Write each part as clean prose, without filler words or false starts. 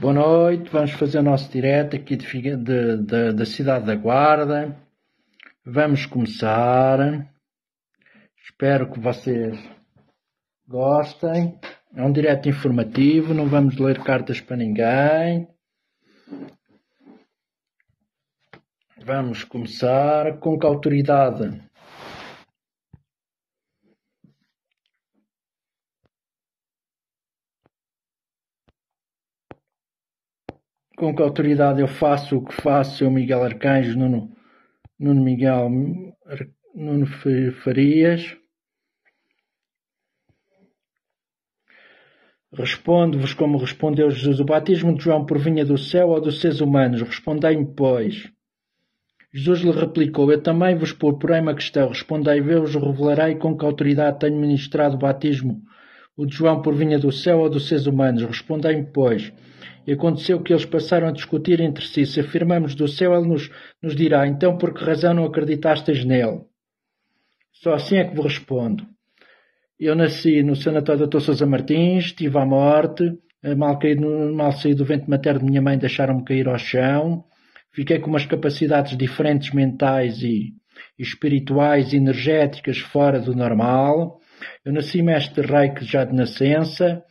Boa noite, vamos fazer o nosso direto aqui da cidade da Guarda. Vamos começar. Espero que vocês gostem. É um direto informativo, não vamos ler cartas para ninguém. Vamos começar com que autoridade. Com que autoridade eu faço o que faço, eu Miguel Arcanjo, Nuno Farias. Respondo-vos como respondeu Jesus: o batismo de João provinha do céu ou dos seres humanos? Respondei-me, pois. Jesus lhe replicou: eu também vos porei uma questão. Respondei: eu vos revelarei com que autoridade tenho ministrado o batismo. O de João provinha do céu ou dos seres humanos? Respondei-me, pois. E aconteceu que eles passaram a discutir entre si. Se afirmamos do céu, ele nos dirá: então por que razão não acreditastes nele? Só assim é que vos respondo. Eu nasci no sanatório Dr. Sousa Martins, estive à morte, mal saí do ventre materno de minha mãe, deixaram-me cair ao chão, fiquei com umas capacidades diferentes mentais e espirituais, energéticas, fora do normal. Eu nasci mestre de Reiki já de nascença,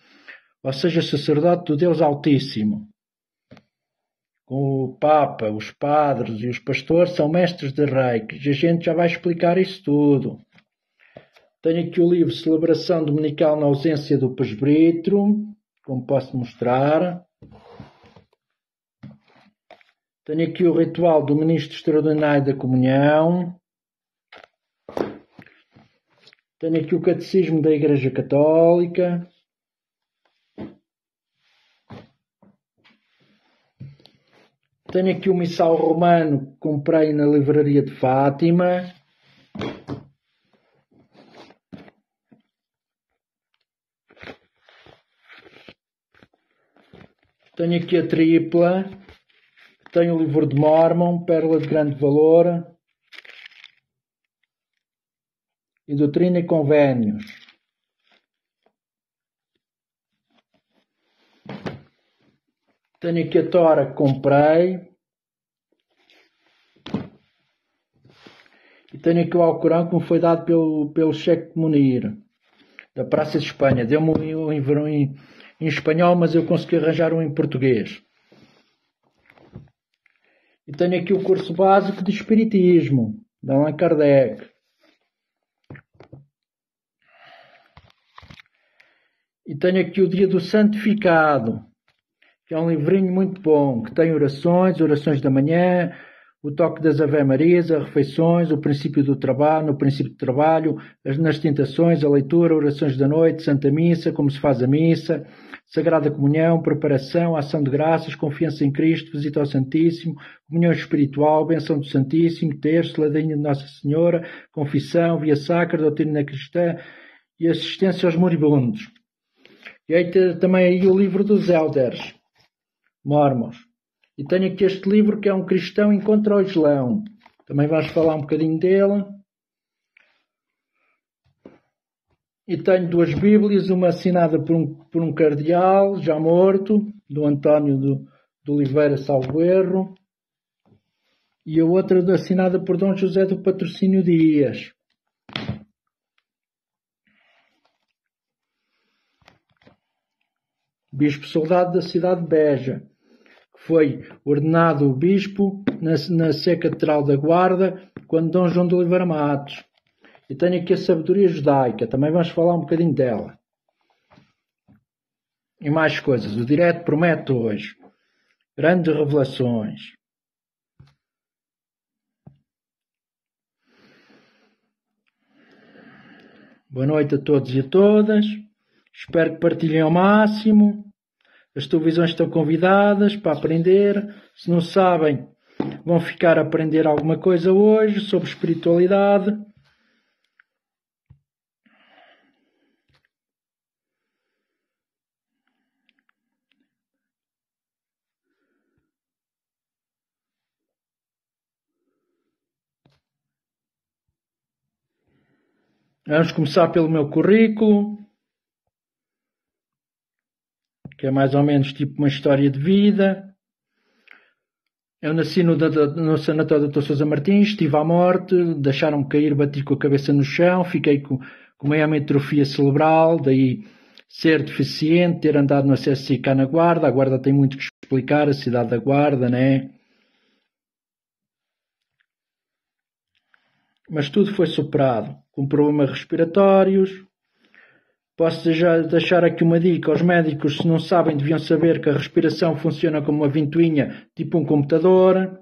ou seja, sacerdote do Deus Altíssimo. Com o Papa, os padres e os pastores são mestres de Reiki. A gente já vai explicar isso tudo. Tenho aqui o livro Celebração Dominical na ausência do presbítero, como posso mostrar. Tenho aqui o ritual do ministro extraordinário da comunhão. Tenho aqui o catecismo da Igreja Católica. Tenho aqui o missal romano que comprei na livraria de Fátima. Tenho aqui a tripla. Tenho o livro de Mormon, pérola de grande valor. E doutrina e convénios. Tenho aqui a Tora que comprei. E tenho aqui o Alcorão que me foi dado pelo Sheikh Munir, da Praça de Espanha. Deu-me um em espanhol, mas eu consegui arranjar um em português. E tenho aqui o curso básico de Espiritismo, de Allan Kardec. E tenho aqui o Dia do Santificado, que é um livrinho muito bom, que tem orações da manhã, o toque das Ave-Marias, as refeições, o princípio do trabalho, no princípio do trabalho, nas tentações, a leitura, orações da noite, Santa Missa, como se faz a missa, Sagrada Comunhão, preparação, ação de graças, confiança em Cristo, visita ao Santíssimo, comunhão espiritual, benção do Santíssimo, terço, ladainha de Nossa Senhora, confissão, via sacra, doutrina cristã e assistência aos moribundos. E aí também aí o livro dos Elders, Mormons. E tenho aqui este livro que é Um Cristão Encontra o Islão. Também vamos falar um bocadinho dele. E tenho duas Bíblias, uma assinada por um cardeal, já morto, do António de Oliveira salvo erro, e a outra assinada por Dom José do Patrocínio Dias. Bispo soldado da cidade de Beja, que foi ordenado bispo na Sé Catedral da Guarda, quando Dom João de Oliveira Matos. E tenho aqui a sabedoria judaica, também vamos falar um bocadinho dela. E mais coisas. O direto promete hoje grandes revelações. Boa noite a todos e a todas. Espero que partilhem ao máximo. As televisões estão convidadas para aprender. Se não sabem, vão ficar a aprender alguma coisa hoje sobre espiritualidade. Vamos começar pelo meu currículo. que é mais ou menos tipo uma história de vida. Eu nasci no sanatório do Dr. Sousa Martins, estive à morte, deixaram-me cair, bati com a cabeça no chão, fiquei com uma hemiatrofia cerebral, daí ser deficiente, ter andado no CSI cá na Guarda. A Guarda tem muito que explicar, a cidade da Guarda, né? Mas tudo foi superado, com problemas respiratórios. Posso deixar aqui uma dica aos médicos: se não sabem, deviam saber que a respiração funciona como uma ventoinha, tipo um computador.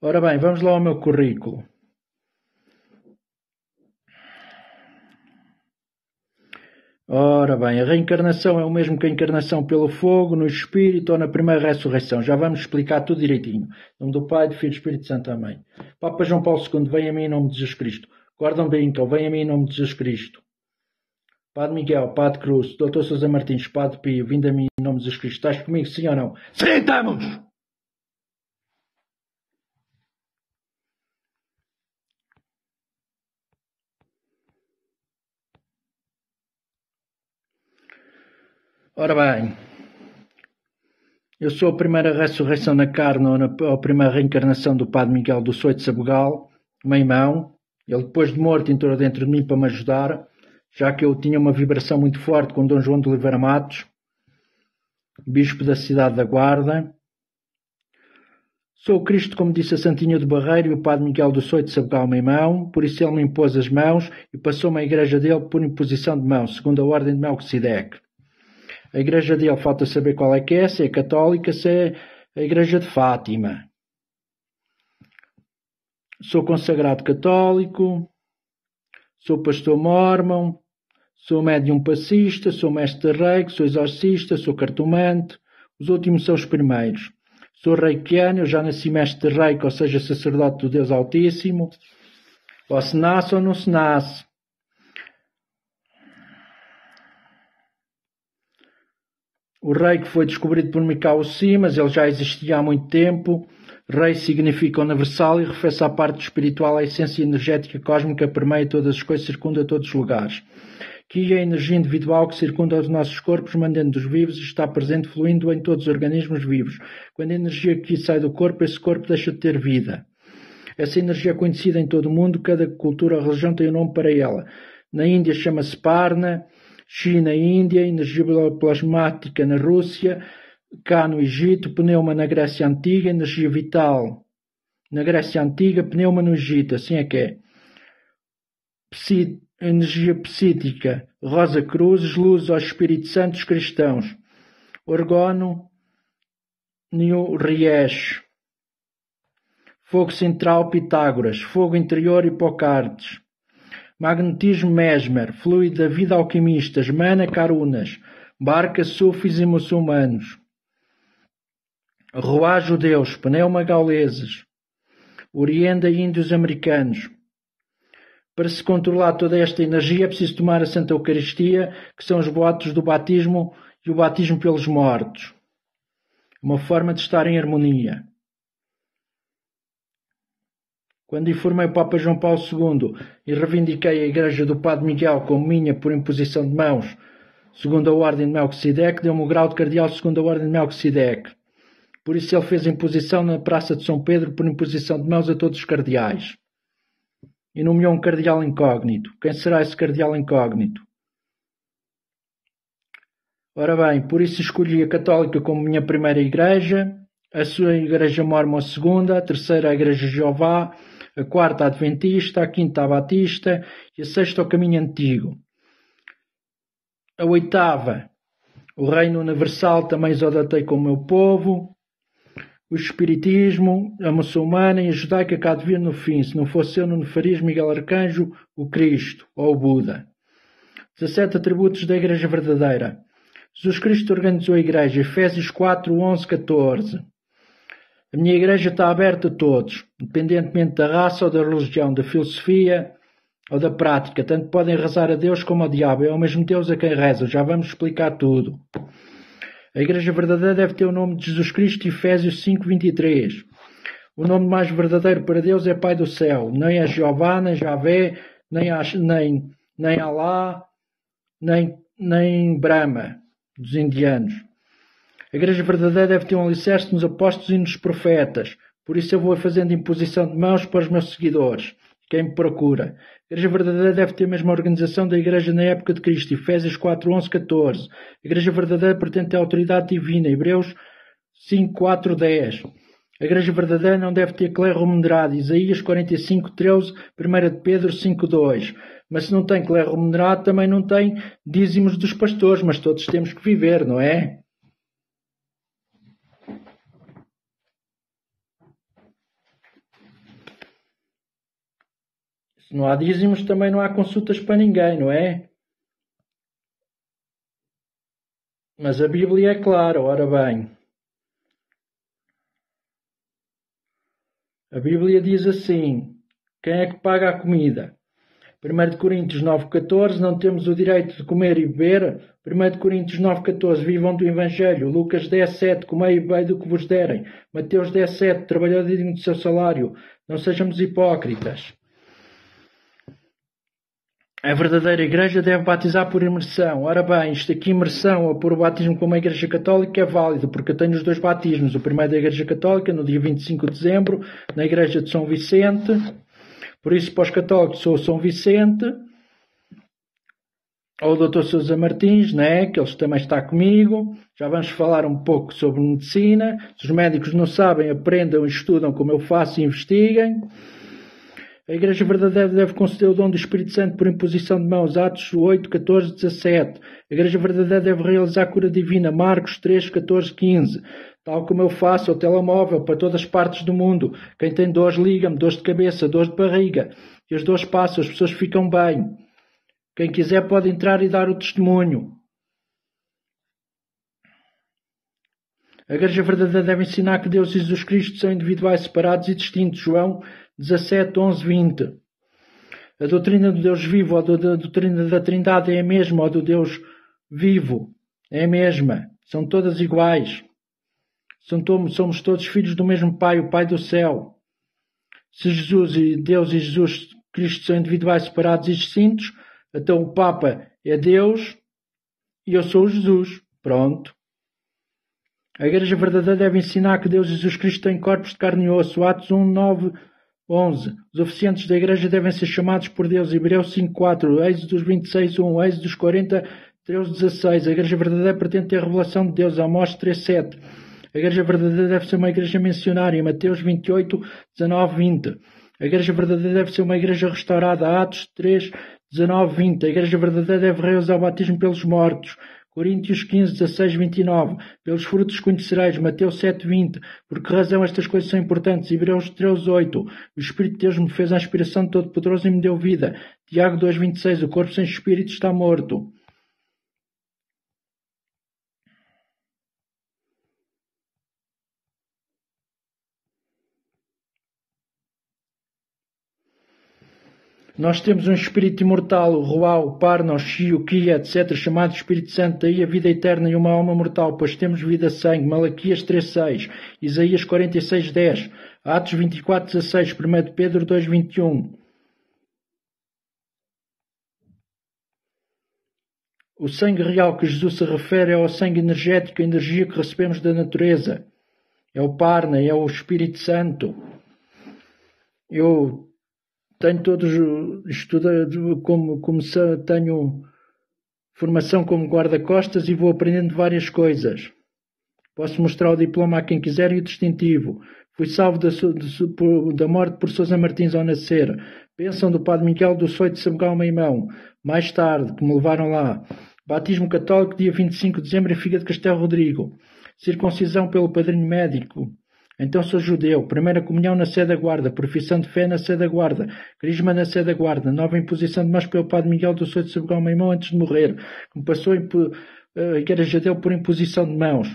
Ora bem, vamos lá ao meu currículo. Ora bem, a reencarnação é o mesmo que a encarnação pelo fogo, no Espírito ou na primeira ressurreição. Já vamos explicar tudo direitinho. Em nome do Pai, do Filho e do Espírito Santo. Amém. Papa João Paulo II, vem a mim em nome de Jesus Cristo. Gordon Brinkel, vem a mim em nome de Jesus Cristo. Padre Miguel, Padre Cruz, Dr. Sousa Martins, Padre Pio, vindo a mim em nome de Jesus Cristo. Estás comigo, sim ou não? Sim, estamos! Ora bem, eu sou a primeira ressurreição na carne, ou a primeira reencarnação do Padre Miguel do Soito de Sabugal, meu irmão. Ele, depois de morto, entrou dentro de mim para me ajudar, já que eu tinha uma vibração muito forte com Dom João de Oliveira Matos, bispo da cidade da Guarda. Sou o Cristo, como disse a Santinha do Barreiro, e o Padre Miguel do Soito de Sabugal, meu irmão. Por isso ele me impôs as mãos e passou-me a igreja dele por imposição de mãos, segundo a ordem de Melquisedeque. A igreja dele falta saber qual é que é, se é católica, se é a igreja de Fátima. Sou consagrado católico, sou pastor mórmon, sou médium passista, sou mestre de reiki, sou exorcista, sou cartomante. Os últimos são os primeiros. Sou reikiano, eu já nasci mestre de reiki, ou seja, sacerdote do Deus Altíssimo. Ou se nasce ou não se nasce. O reiki foi descobrido por Mikao Simas, ele já existia há muito tempo. Rei significa universal e refere-se à parte espiritual, à essência energética cósmica que permeia todas as coisas e circunda todos os lugares. Que é a energia individual que circunda os nossos corpos, mantendo os vivos e está presente, fluindo em todos os organismos vivos. Quando a energia aqui sai do corpo, esse corpo deixa de ter vida. Essa energia é conhecida em todo o mundo, cada cultura ou religião tem um nome para ela. Na Índia chama-se Parna, China, Índia, energia plasmática na Rússia, cá no Egito, pneuma na Grécia Antiga, energia vital na Grécia Antiga, pneuma no Egito, assim é que é. Energia psíquica, Rosa Cruzes, luz aos Espíritos Santos cristãos. Orgono, New Riesch. Fogo central, Pitágoras. Fogo interior, Hipócrates. Magnetismo, Mesmer. Fluido da vida, alquimistas. Mana, Carunas. Barca, sufis e muçulmanos. Ruá, judeus. Pneuma, gauleses. Orienda, índios americanos. Para se controlar toda esta energia é preciso tomar a Santa Eucaristia, que são os votos do batismo e o batismo pelos mortos. Uma forma de estar em harmonia. Quando informei o Papa João Paulo II e reivindiquei a Igreja do Padre Miguel como minha por imposição de mãos, segundo a ordem de Melquisedeque, deu-me o grau de cardeal segundo a ordem de Melquisedeque. Por isso ele fez a imposição na Praça de São Pedro por imposição de mãos a todos os cardeais. E nomeou um cardeal incógnito. Quem será esse cardeal incógnito? Ora bem, por isso escolhi a Católica como minha primeira igreja, a sua igreja mórmon a segunda, a terceira a Igreja de Jeová, a quarta a Adventista, a quinta a Batista e a sexta o Caminho Antigo. A oitava, o Reino Universal, também os adatei com o meu povo. O Espiritismo, a muçulmana e a judaica cá de vir no fim. Se não fosse eu, não farias Miguel Arcanjo, o Cristo ou o Buda. 17 atributos da Igreja verdadeira. Jesus Cristo organizou a Igreja. Efésios 4, 11, 14. A minha Igreja está aberta a todos, independentemente da raça ou da religião, da filosofia ou da prática. Tanto podem rezar a Deus como ao diabo. É o mesmo Deus a quem reza. Já vamos explicar tudo. A Igreja verdadeira deve ter o nome de Jesus Cristo, Efésios 5, 23. O nome mais verdadeiro para Deus é Pai do Céu. Nem é Jeová, nem Javé, nem Alá, nem Brahma, dos indianos. A Igreja verdadeira deve ter um alicerce nos apóstolos e nos profetas. Por isso eu vou fazendo imposição de mãos para os meus seguidores, quem me procura. A Igreja verdadeira deve ter a mesma organização da Igreja na época de Cristo, Efésios 4, 11, 14. A Igreja verdadeira pretende ter autoridade divina, Hebreus 5, 4, 10. A Igreja verdadeira não deve ter clero remunerado, Isaías 45, 13, 1 de Pedro 5, 2. Mas se não tem clero remunerado, também não tem dízimos dos pastores, mas todos temos que viver, não é? Se não há dízimos, também não há consultas para ninguém, não é? Mas a Bíblia é clara, ora bem. A Bíblia diz assim, quem é que paga a comida? 1 Coríntios 9,14, não temos o direito de comer e beber. 1 Coríntios 9,14, vivam do Evangelho. Lucas 10,7, comei e bebei do que vos derem. Mateus 10,7, trabalhador digno do seu salário. Não sejamos hipócritas. A verdadeira Igreja deve batizar por imersão. Ora bem, isto aqui, imersão ou por o batismo como a Igreja Católica é válido, porque eu tenho os dois batismos. O primeiro da Igreja Católica, no dia 25 de dezembro, na Igreja de São Vicente. Por isso, para os católicos, sou São Vicente. Ou o Dr. Sousa Martins, né? Que ele também está comigo. Já vamos falar um pouco sobre medicina. Se os médicos não sabem, aprendam e estudam como eu faço e investiguem. A Igreja verdadeira deve conceder o dom do Espírito Santo por imposição de mãos. Atos 8, 14, 17. A Igreja verdadeira deve realizar a cura divina. Marcos 3, 14, 15. Tal como eu faço ao telemóvel para todas as partes do mundo. Quem tem dores, liga-me. Dores de cabeça, dores de barriga. E as dores passam, as pessoas ficam bem. Quem quiser pode entrar e dar o testemunho. A Igreja verdadeira deve ensinar que Deus e Jesus Cristo são individuais, separados e distintos. João 17, 11, 20. A doutrina do Deus vivo ou a doutrina da Trindade é a mesma, ou do Deus vivo é a mesma. São todas iguais. Somos todos filhos do mesmo Pai, o Pai do céu. Se Deus e Jesus Cristo são individuais, separados e distintos, então o Papa é Deus e eu sou Jesus. Pronto. A Igreja verdadeira deve ensinar que Deus e Jesus Cristo têm corpos de carne e osso. Atos 1, 9, 11. Os oficiantes da Igreja devem ser chamados por Deus. Hebreus 5, 4. Êxodos 26, 1. Êxodos 40, 13, 16. A Igreja verdadeira pretende ter a revelação de Deus. Amós 3, 7. A Igreja verdadeira deve ser uma Igreja missionária. Mateus 28, 19, 20. A Igreja verdadeira deve ser uma Igreja restaurada. Atos 3, 19, 20. A Igreja verdadeira deve realizar o batismo pelos mortos. Coríntios 15, 16, 29. Pelos frutos conhecereis. Mateus 7, 20. Por que razão estas coisas são importantes? Hebreus 13, 8. O Espírito de Deus me fez a inspiração de Todo-Poderoso e me deu vida. Tiago 2, 26. O corpo sem espírito está morto. Nós temos um Espírito imortal, o Ruá, o Parna, o Shi, o Kia, etc., chamado Espírito Santo, daí a vida eterna e uma alma mortal, pois temos vida sangue. Malaquias 3.6, Isaías 46.10, Atos 24.16, 1 de Pedro 2.21. O sangue real que Jesus se refere é ao sangue energético, a energia que recebemos da natureza. É o Parna, é o Espírito Santo. Eu tenho todos estudado, tenho formação como guarda-costas e vou aprendendo várias coisas. Posso mostrar o diploma a quem quiser e o distintivo. Fui salvo da morte por Sousa Martins ao nascer. Bênção do Padre Miguel do Soito de Sabugal Meimão. Mais tarde, que me levaram lá. Batismo católico, dia 25 de dezembro, em Figa de Castelo Rodrigo. Circuncisão pelo padrinho médico. Então sou judeu. Primeira comunhão na Sé da Guarda. Profissão de fé na Sé da Guarda. Crisma na Sé da Guarda. Nova imposição de mãos pelo Padre Miguel do Soito de Sabugal Meimão antes de morrer. Que me passou a Igreja dele por imposição de mãos.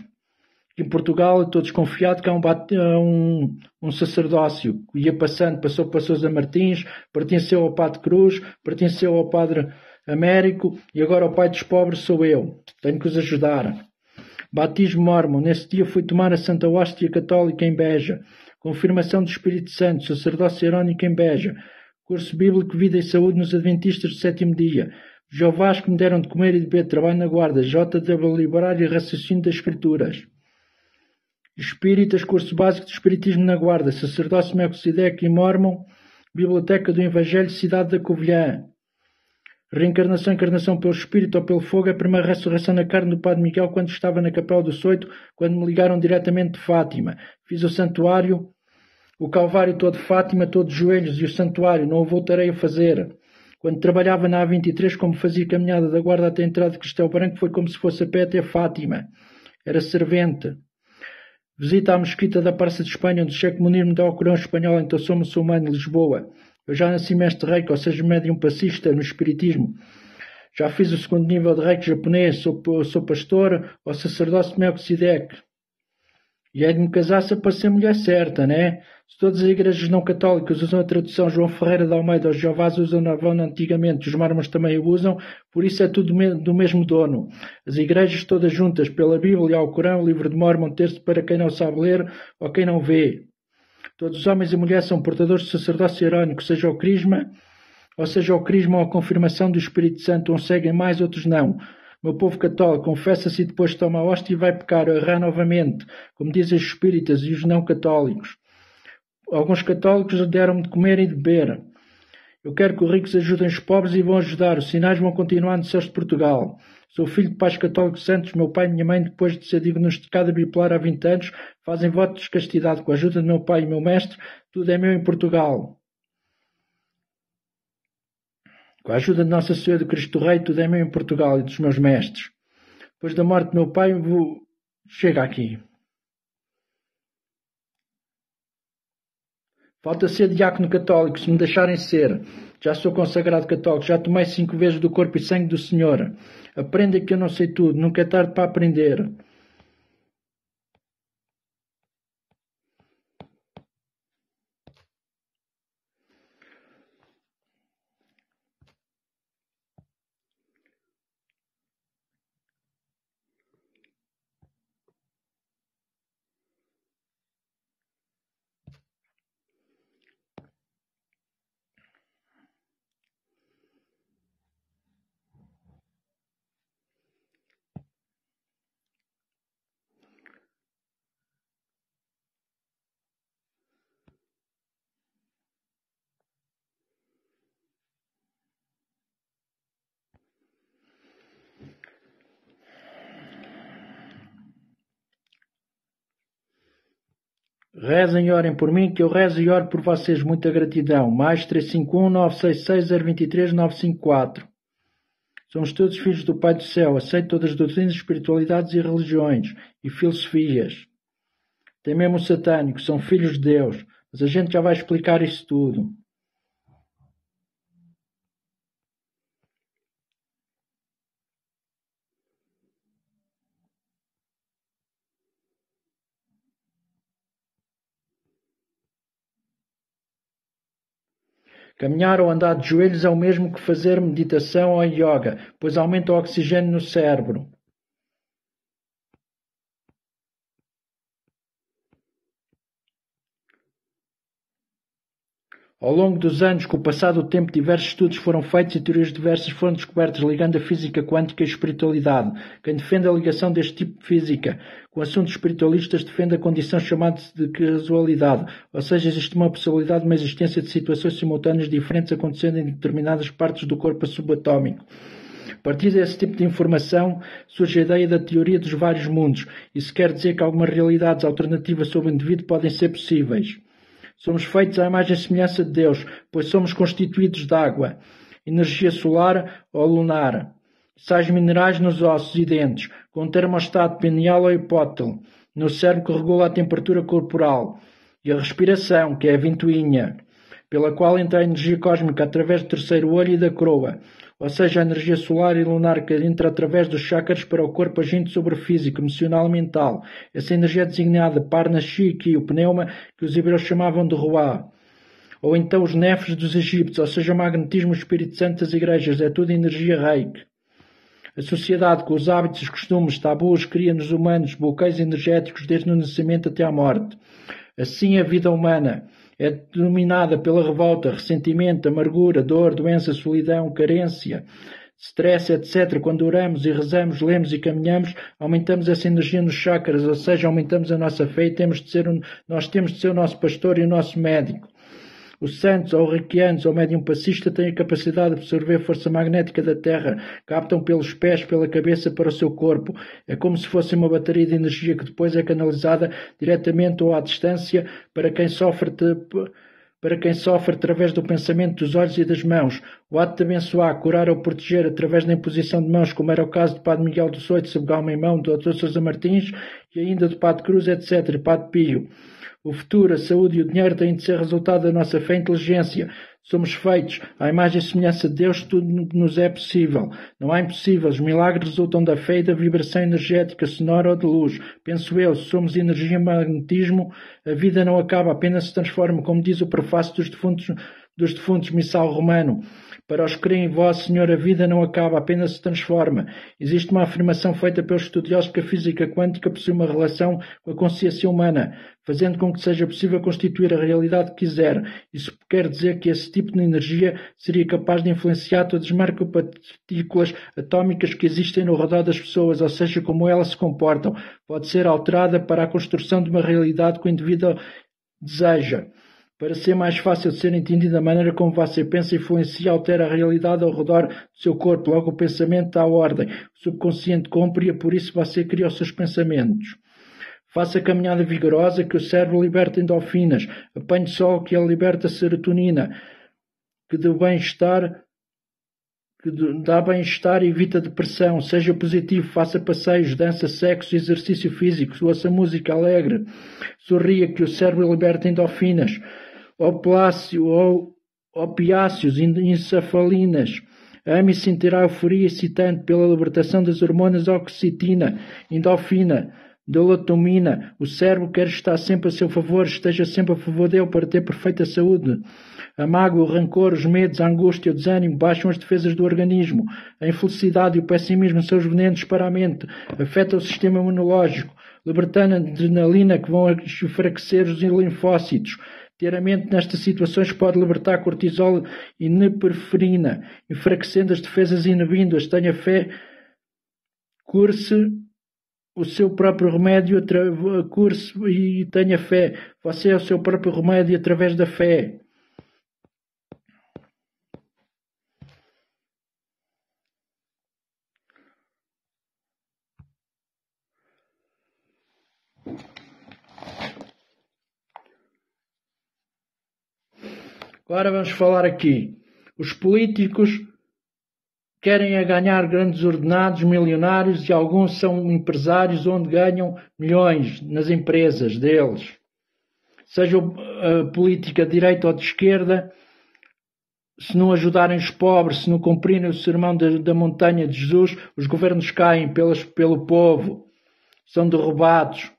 Em Portugal, estou desconfiado que há um sacerdócio que ia passando, passou para Sousa Martins, pertenceu ao Padre Cruz, pertenceu ao Padre Américo e agora o Pai dos Pobres sou eu. Tenho que os ajudar. Batismo mórmon. Nesse dia fui tomar a Santa Hóstia Católica em Beja. Confirmação do Espírito Santo. Sacerdócio Herónico em Beja. Curso Bíblico Vida e Saúde nos Adventistas do Sétimo Dia. Jeovás que me deram de comer e de beber. Trabalho na guarda. JW Liberário e Raciocínio das Escrituras. Espíritas, curso básico de Espiritismo na Guarda, Sacerdócio Melquisedeque e Mórmon, Biblioteca do Evangelho, Cidade da Covilhã. Reencarnação, encarnação pelo Espírito ou pelo Fogo, a primeira ressurreição na carne do Padre Miguel quando estava na Capela do Soito, quando me ligaram diretamente de Fátima. Fiz o santuário, o Calvário todo de Fátima, todo de joelhos, e o santuário, não o voltarei a fazer. Quando trabalhava na A23, como fazia caminhada da Guarda até a entrada de Castelo Branco, foi como se fosse a pé até Fátima. Era servente. Visita à Mesquita da Praça de Espanha, onde o Cheque Munir me dá o Corão espanhol, então sou muçulmano, Lisboa. Eu já nasci mestre reiki, ou seja, médium passista no espiritismo. Já fiz o segundo nível de reiki japonês, sou pastor ou sacerdócio Melquisedeque. E é de me casar se para ser mulher certa, né? Se todas as igrejas não católicas usam a tradução João Ferreira de Almeida, os Jeovás usam na Havana antigamente, os Mármores também o usam, por isso é tudo do mesmo dono. As igrejas todas juntas, pela Bíblia, ao Corão, o livro de Mórmon, texto para quem não sabe ler ou quem não vê. Todos os homens e mulheres são portadores de sacerdócio herónico, seja o crisma ou a confirmação do Espírito Santo, uns seguem mais, outros não. Meu povo católico confessa-se e depois toma a hóstia e vai pecar ou errar novamente, como dizem os espíritas e os não católicos. Alguns católicos deram-me de comer e de beber. Eu quero que os ricos ajudem os pobres e vão ajudar. Os sinais vão continuar nos céus de Portugal. Sou filho de pais católicos santos. Meu pai e minha mãe, depois de ser diagnosticada bipolar há 20 anos, fazem voto de castidade. Com a ajuda de meu pai e meu mestre, tudo é meu em Portugal. Com a ajuda de Nossa Senhora do Cristo Rei, tudo é meu em Portugal e dos meus mestres. Depois da morte do meu pai, chega aqui. Falta ser diácono católico, se me deixarem ser. Já sou consagrado católico, já tomei 5 vezes do corpo e sangue do Senhor. Aprenda que eu não sei tudo, nunca é tarde para aprender. Rezem e orem por mim, que eu rezo e oro por vocês. Muita gratidão. Mais 351-966-023-954. Somos todos filhos do Pai do Céu. Aceito todas as doutrinas, espiritualidades e religiões e filosofias. Tem mesmo o satânico. São filhos de Deus. Mas a gente já vai explicar isso tudo. Caminhar ou andar de joelhos é o mesmo que fazer meditação ou yoga, pois aumenta o oxigênio no cérebro. Ao longo dos anos, com o passar do tempo, diversos estudos foram feitos e teorias diversas foram descobertas ligando a física quântica e a espiritualidade. Quem defende a ligação deste tipo de física com assuntos espiritualistas defende a condição chamada de casualidade, ou seja, existe uma possibilidade de uma existência de situações simultâneas diferentes acontecendo em determinadas partes do corpo subatómico. A partir desse tipo de informação surge a ideia da teoria dos vários mundos. Isso quer dizer que algumas realidades alternativas sobre o indivíduo podem ser possíveis. Somos feitos à imagem e semelhança de Deus, pois somos constituídos de água, energia solar ou lunar, sais minerais nos ossos e dentes, com termostato pineal ou hipótalo, no cérebro que regula a temperatura corporal, e a respiração, que é a ventoinha, pela qual entra a energia cósmica através do terceiro olho e da coroa, ou seja, a energia solar e lunar que entra através dos chakras para o corpo agindo sobre o físico, emocional e mental. Essa energia é designada Parna Shiki, o pneuma, que os hebreus chamavam de Ruá. Ou então os nefes dos egípcios, ou seja, o magnetismo e o Espírito Santo das igrejas, é tudo energia reiki. A sociedade, com os hábitos, os costumes, tabus, cria nos humanos bloqueios energéticos desde o nascimento até à morte. Assim a vida humana é dominada pela revolta, ressentimento, amargura, dor, doença, solidão, carência, stress, etc. Quando oramos e rezamos, lemos e caminhamos, aumentamos essa energia nos chakras, ou seja, aumentamos a nossa fé e nós temos de ser o nosso pastor e o nosso médico. Os santos, ou reikianos, ou médium passista têm a capacidade de absorver a força magnética da Terra, captam pelos pés, pela cabeça para o seu corpo. É como se fosse uma bateria de energia que depois é canalizada diretamente ou à distância para quem sofre através do pensamento, dos olhos e das mãos. O ato de abençoar, curar ou proteger através da imposição de mãos, como era o caso do Padre Miguel do Soito, Sabugalma em Mão, do Dr. Sousa Martins e ainda do Padre Cruz, etc., Padre Pio. O futuro, a saúde e o dinheiro têm de ser resultado da nossa fé e inteligência. Somos feitos à imagem e semelhança de Deus, tudo nos é possível. Não há impossíveis. Os milagres resultam da fé e da vibração energética, sonora ou de luz. Penso eu, se somos energia e magnetismo, a vida não acaba, apenas se transforma, como diz o prefácio dos defuntos missal romano. Para os que creem em vós, Senhor, a vida não acaba, apenas se transforma. Existe uma afirmação feita pelos estudiosos que a física quântica possui uma relação com a consciência humana, fazendo com que seja possível constituir a realidade que quiser. Isso quer dizer que esse tipo de energia seria capaz de influenciar todas as micropartículas atómicas que existem no redor das pessoas, ou seja, como elas se comportam. Pode ser alterada para a construção de uma realidade que o indivíduo deseja. Para ser mais fácil de ser entendido, a maneira como você pensa influencia e altera a realidade ao redor do seu corpo. Logo, o pensamento dá ordem. O subconsciente compra e, por isso, você cria os seus pensamentos. Faça a caminhada vigorosa que o cérebro liberta endorfinas. Apanhe sol que ele liberta serotonina, que dá bem-estar e evita depressão. Seja positivo, faça passeios, dança, sexo, exercício físico, ouça música alegre. Sorria que o cérebro liberta endorfinas. Opiáceos, encefalinas. Ame e sentirá euforia excitante pela libertação das hormonas oxitocina, endorfina, dopamina. O cérebro quer estar sempre a seu favor, esteja sempre a favor dele para ter perfeita saúde. A mágoa, o rancor, os medos, a angústia, o desânimo baixam as defesas do organismo. A infelicidade e o pessimismo são os venenos para a mente. Afetam o sistema imunológico, libertando a adrenalina que vão enfraquecer os linfócitos. Ter a mente nestas situações pode libertar cortisol e neperferina, enfraquecendo as defesas e inibindo-as. Tenha fé, cure-se o seu próprio remédio, cure-se e tenha fé. Você é o seu próprio remédio através da fé. Agora vamos falar aqui. Os políticos querem ganhar grandes ordenados milionários e alguns são empresários onde ganham milhões nas empresas deles. Seja a política de direita ou de esquerda, se não ajudarem os pobres, se não cumprirem o sermão da montanha de Jesus, os governos caem pelo povo, são derrubados.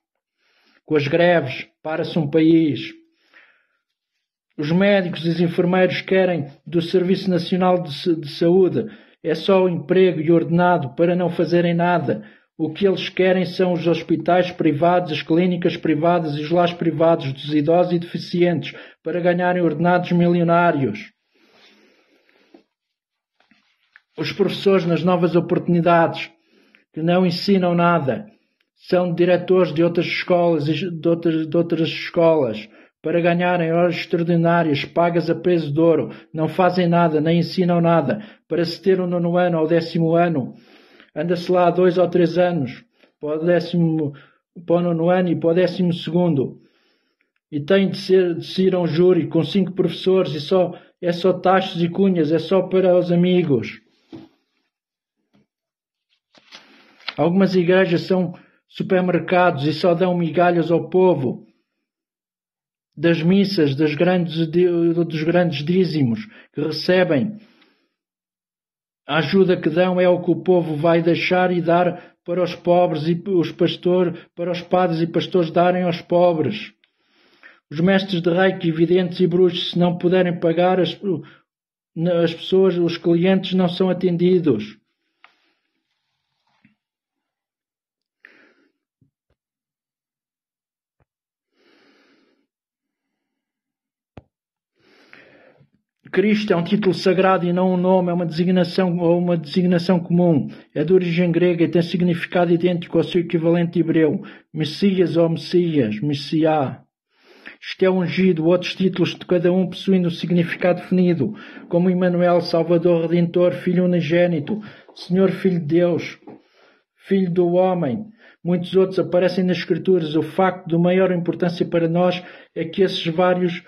Com as greves, para-se um país. Os médicos e os enfermeiros querem do Serviço Nacional de Saúde. É só o emprego e ordenado para não fazerem nada. O que eles querem são os hospitais privados, as clínicas privadas e os lares privados dos idosos e deficientes para ganharem ordenados milionários. Os professores nas novas oportunidades que não ensinam nada são diretores de outras escolas e de outras escolas para ganharem horas extraordinárias, pagas a peso de ouro, não fazem nada, nem ensinam nada. Para se ter o 9º ano ou 10º ano, anda-se lá há 2 ou 3 anos, para o 9º ano e para o 12º. E tem de se ir a um júri com 5 professores e é só taxas e cunhas, é só para os amigos. Algumas igrejas são supermercados e só dão migalhas ao povo. Das missas, dos grandes dízimos que recebem, a ajuda que dão é o que o povo vai deixar e dar para os pobres e para os padres e pastores darem aos pobres. Os mestres de reiki, videntes e bruxos, se não puderem pagar as pessoas, os clientes não são atendidos. Cristo é um título sagrado e não um nome, é uma designação ou uma designação comum. É de origem grega e tem significado idêntico ao seu equivalente hebreu. Messias ou Messias, Messiá. Isto é ungido, outros títulos de cada um possuindo um significado definido, como Emmanuel, Salvador, Redentor, Filho Unigênito, Senhor, Filho de Deus, Filho do Homem. Muitos outros aparecem nas Escrituras. O facto de maior importância para nós é que esses vários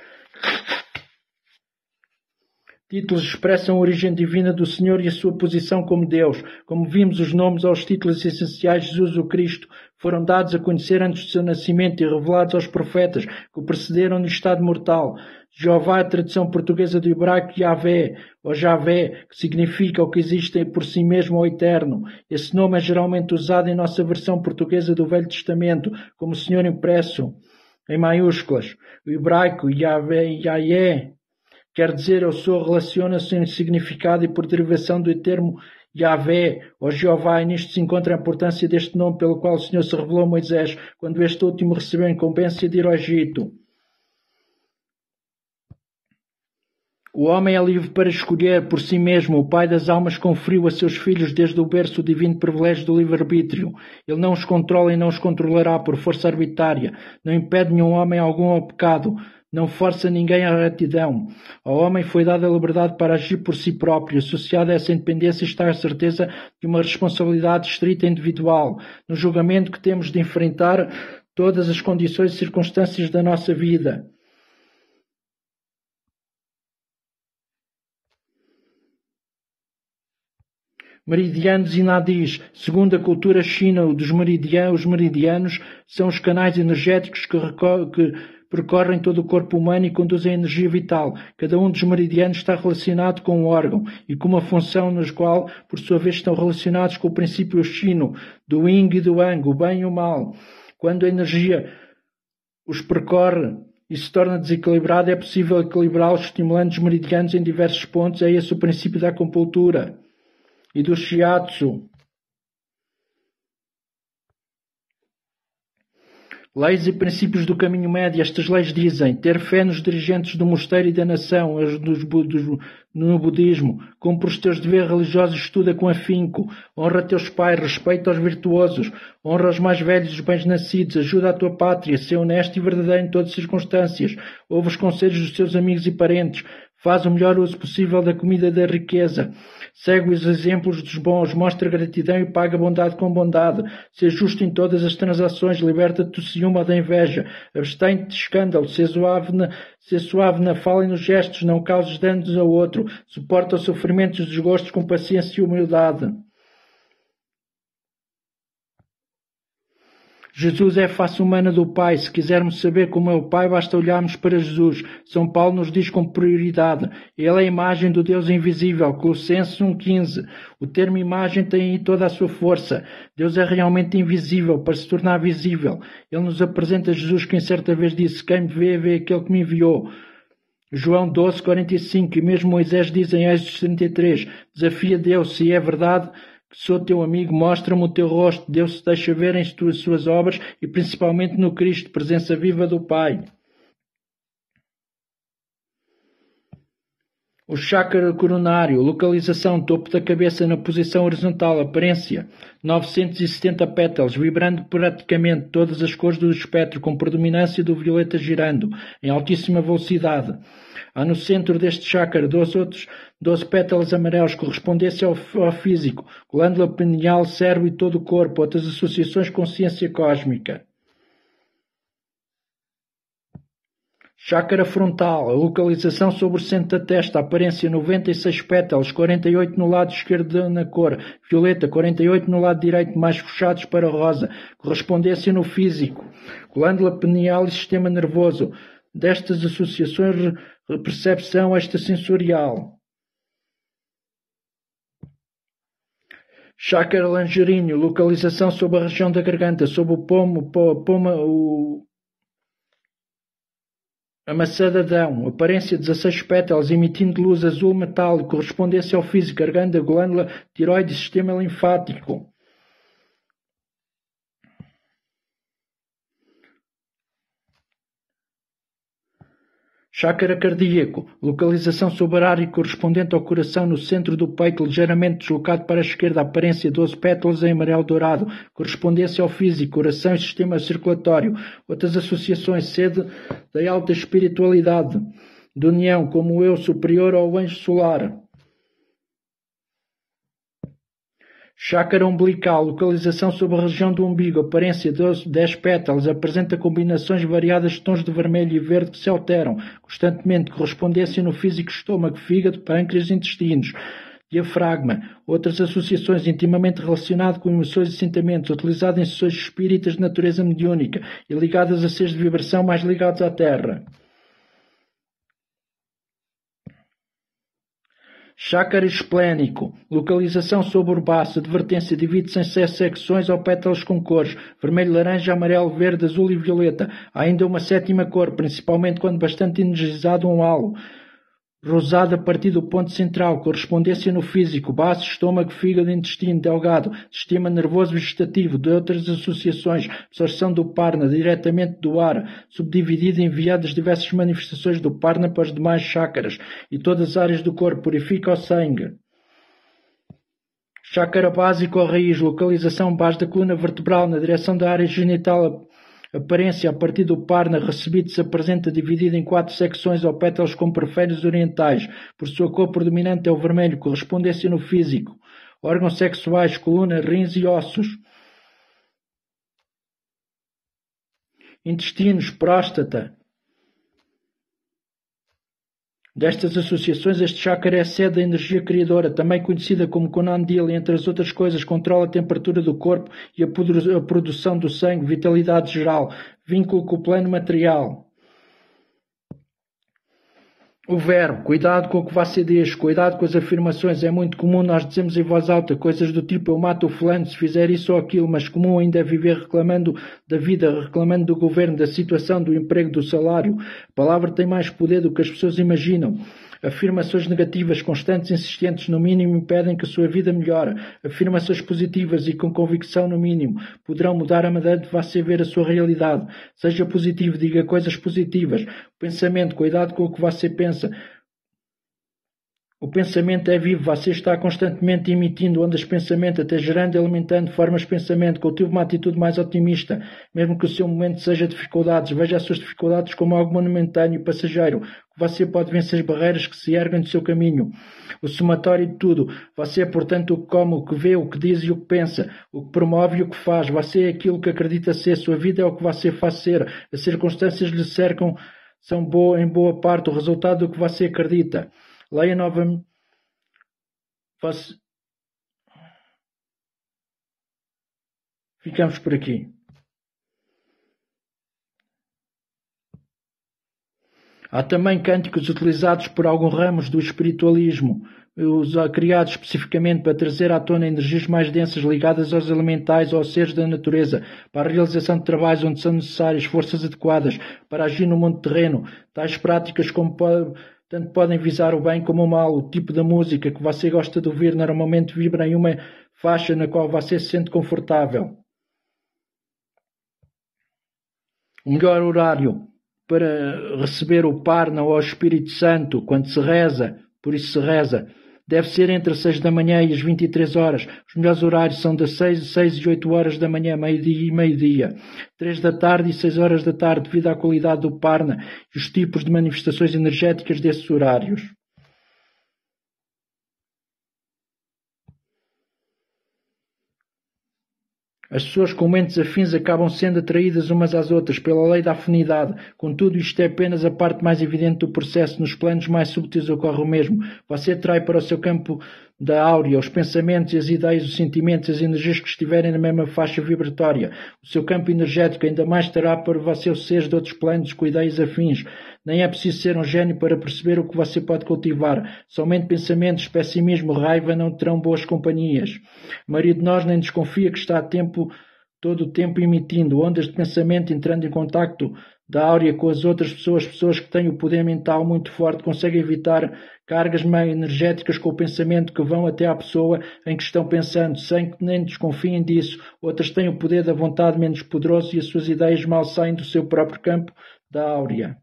títulos expressam a origem divina do Senhor e a sua posição como Deus. Como vimos, os nomes aos títulos essenciais de Jesus o Cristo foram dados a conhecer antes do seu nascimento e revelados aos profetas que o precederam no estado mortal. Jeová é a tradução portuguesa do hebraico Yahvé, ou Javé, que significa o que existe por si mesmo ou eterno. Esse nome é geralmente usado em nossa versão portuguesa do Velho Testamento, como Senhor impresso em maiúsculas. O hebraico Yahvé, Yahé, quer dizer eu sou, relaciona-se em significado e por derivação do termo Yahvé ou Jeová, e nisto se encontra a importância deste nome pelo qual o Senhor se revelou a Moisés, quando este último recebeu a incumbência de ir ao Egito. O homem é livre para escolher por si mesmo. O Pai das almas conferiu a seus filhos desde o berço o divino privilégio do livre-arbítrio. Ele não os controla e não os controlará por força arbitrária. Não impede nenhum homem algum ao pecado. Não força ninguém à retidão. Ao homem foi dada a liberdade para agir por si próprio. Associada a essa independência está a certeza de uma responsabilidade estrita e individual. No julgamento que temos de enfrentar todas as condições e circunstâncias da nossa vida. Meridianos e nadis. Segundo a cultura china, os meridianos são os canais energéticos que percorrem todo o corpo humano e conduzem a energia vital. Cada um dos meridianos está relacionado com um órgão e com uma função nos qual, por sua vez, estão relacionados com o princípio chino do yin e do yang, o bem e o mal. Quando a energia os percorre e se torna desequilibrada, é possível equilibrá-los estimulando os meridianos em diversos pontos. É esse o princípio da acupuntura e do shiatsu. Leis e princípios do caminho médio. Estas leis dizem ter fé nos dirigentes do mosteiro e da nação, no budismo. Cumpre os teus deveres religiosos, estuda com afinco. Honra teus pais, respeita os virtuosos. Honra os mais velhos e os bem-nascidos. Ajuda a tua pátria, sê honesto e verdadeiro em todas as circunstâncias. Ouve os conselhos dos teus amigos e parentes. Faz o melhor uso possível da comida e da riqueza. Segue os exemplos dos bons, mostra gratidão e paga bondade com bondade. Seja justo em todas as transações, liberta-te do ciúme ou da inveja. Abstém-te de escândalo, seja suave na fala e nos gestos, não causes danos ao outro. Suporta os sofrimentos e os desgostos com paciência e humildade. Jesus é a face humana do Pai. Se quisermos saber como é o Pai, basta olharmos para Jesus. São Paulo nos diz com prioridade. Ele é a imagem do Deus invisível. Colossenses 1,15. O termo imagem tem aí toda a sua força. Deus é realmente invisível para se tornar visível. Ele nos apresenta Jesus, quem certa vez disse: quem me vê, vê aquele que me enviou. João 12,45. E mesmo Moisés diz em Êxodo 33. Desafia Deus, se é verdade que sou teu amigo, mostra-me o teu rosto. Deus se deixa ver em suas obras e principalmente no Cristo, presença viva do Pai. O chakra coronário, localização, topo da cabeça na posição horizontal, aparência, 970 pétalas, vibrando praticamente todas as cores do espectro, com predominância do violeta girando, em altíssima velocidade. Há no centro deste chakra 12 pétalas amarelos, correspondência ao físico, glândula pineal, cérebro e todo o corpo, outras associações com ciência cósmica. Chakra frontal, a localização sobre o centro da testa, aparência 96 pétalas, 48 no lado esquerdo na cor, violeta, 48 no lado direito mais fechados para rosa, correspondência no físico, glândula pineal e sistema nervoso. Destas associações, percepção extrasensorial. Chakra laringíneo, localização sobre a região da garganta, sobre o pomo, a maçã de Adão, aparência 16 pétalas, emitindo luz azul metálico, correspondência ao físico, garganta, glândula, tiroide, sistema linfático. Chácara cardíaco, localização subarária correspondente ao coração no centro do peito, ligeiramente deslocado para a esquerda, aparência 12 pétalas em amarelo dourado, correspondência ao físico, coração e sistema circulatório. Outras associações, sede da alta espiritualidade, de união como o eu superior ao anjo solar. Chácara umbilical, localização sobre a região do umbigo, aparência 10 pétalas, apresenta combinações variadas de tons de vermelho e verde que se alteram constantemente, correspondência no físico, estômago, fígado, pâncreas e intestinos. Diafragma, outras associações intimamente relacionadas com emoções e sentimentos, utilizado em sessões espíritas de natureza mediúnica e ligadas a seres de vibração mais ligados à Terra. Chácara esplénico, localização sobre o baço, advertência, divide-se em 6 secções ou pétalas com cores, vermelho, laranja, amarelo, verde, azul e violeta. Há ainda uma 7ª cor, principalmente quando bastante energizado, um halo. Rosado a partir do ponto central, correspondência no físico, baço, estômago, fígado, intestino delgado, sistema nervoso vegetativo, de outras associações, absorção do Parna diretamente do ar, subdividido e enviado as diversas manifestações do Parna para as demais chácaras e todas as áreas do corpo, purifica o sangue. Chácara básico ou raiz, localização base da coluna vertebral, na direção da área genital, aparência a partir do Parna recebido se apresenta dividido em 4 secções ou pétalas com perfeiros orientais. Por sua cor predominante é o vermelho, correspondência no físico. Órgãos sexuais, coluna, rins e ossos. Intestinos, próstata. Destas associações, este chácara é a sede da energia criadora, também conhecida como Konandil, e entre as outras coisas controla a temperatura do corpo e a produção do sangue, vitalidade geral, vínculo com o plano material. O verbo, cuidado com o que você diz, cuidado com as afirmações. É muito comum nós dizermos em voz alta coisas do tipo eu mato o fulano se fizer isso ou aquilo, mas comum ainda é viver reclamando da vida, reclamando do governo, da situação, do emprego, do salário. A palavra tem mais poder do que as pessoas imaginam. Afirmações negativas, constantes e insistentes, no mínimo, impedem que a sua vida melhore. Afirmações positivas e com convicção, no mínimo, poderão mudar a maneira de você ver a sua realidade. Seja positivo, diga coisas positivas. O pensamento, cuidado com o que você pensa. O pensamento é vivo, você está constantemente emitindo ondas de pensamento, até gerando e alimentando formas de pensamento. Cultive uma atitude mais otimista, mesmo que o seu momento seja dificuldades. Veja as suas dificuldades como algo momentâneo e passageiro. Você pode vencer as barreiras que se erguem do seu caminho. O somatório de tudo. Você é, portanto, o que come, o que vê, o que diz e o que pensa, o que promove e o que faz. Você é aquilo que acredita ser. Sua vida é o que você faz ser. As circunstâncias lhe cercam são em boa parte o resultado do que você acredita. Leia novamente. Ficamos por aqui. Há também cânticos utilizados por alguns ramos do espiritualismo, criados especificamente para trazer à tona energias mais densas ligadas aos elementais ou aos seres da natureza, para a realização de trabalhos onde são necessárias forças adequadas para agir no mundo terreno. Tais práticas tanto podem visar o bem como o mal. O tipo de música que você gosta de ouvir normalmente vibra em uma faixa na qual você se sente confortável. O melhor horário para receber o Parna ou o Espírito Santo, quando se reza, por isso se reza, deve ser entre as 6 da manhã e as 23 horas. Os melhores horários são das 6 e 8 horas da manhã, meio-dia e meio-dia. 3 da tarde e 6 horas da tarde, devido à qualidade do Parna e os tipos de manifestações energéticas desses horários. As pessoas com mentes afins acabam sendo atraídas umas às outras pela lei da afinidade. Contudo, isto é apenas a parte mais evidente do processo. Nos planos mais subtis ocorre o mesmo. Você atrai para o seu campo da áurea os pensamentos, as ideias, os sentimentos, as energias que estiverem na mesma faixa vibratória. O seu campo energético ainda mais terá para você os seres de outros planos com ideias afins. Nem é preciso ser um gênio para perceber o que você pode cultivar. Somente pensamentos, pessimismo, raiva não terão boas companhias. A maioria de nós nem desconfia que está todo o tempo emitindo ondas de pensamento, entrando em contacto da áurea com as outras pessoas. Pessoas que têm o poder mental muito forte conseguem evitar cargas meio energéticas com o pensamento que vão até à pessoa em que estão pensando, sem que nem desconfiem disso. Outras têm o poder da vontade menos poderoso e as suas ideias mal saem do seu próprio campo da áurea.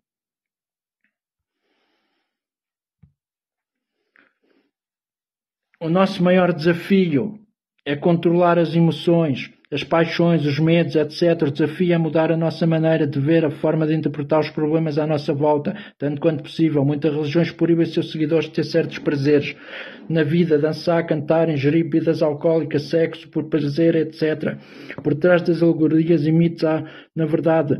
O nosso maior desafio é controlar as emoções, as paixões, os medos, etc. O desafio é mudar a nossa maneira de ver, a forma de interpretar os problemas à nossa volta, tanto quanto possível. Muitas religiões proíbem seus seguidores de ter certos prazeres na vida, dançar, cantar, ingerir bebidas alcoólicas, sexo por prazer, etc. Por trás das alegorias e mitos há, na verdade,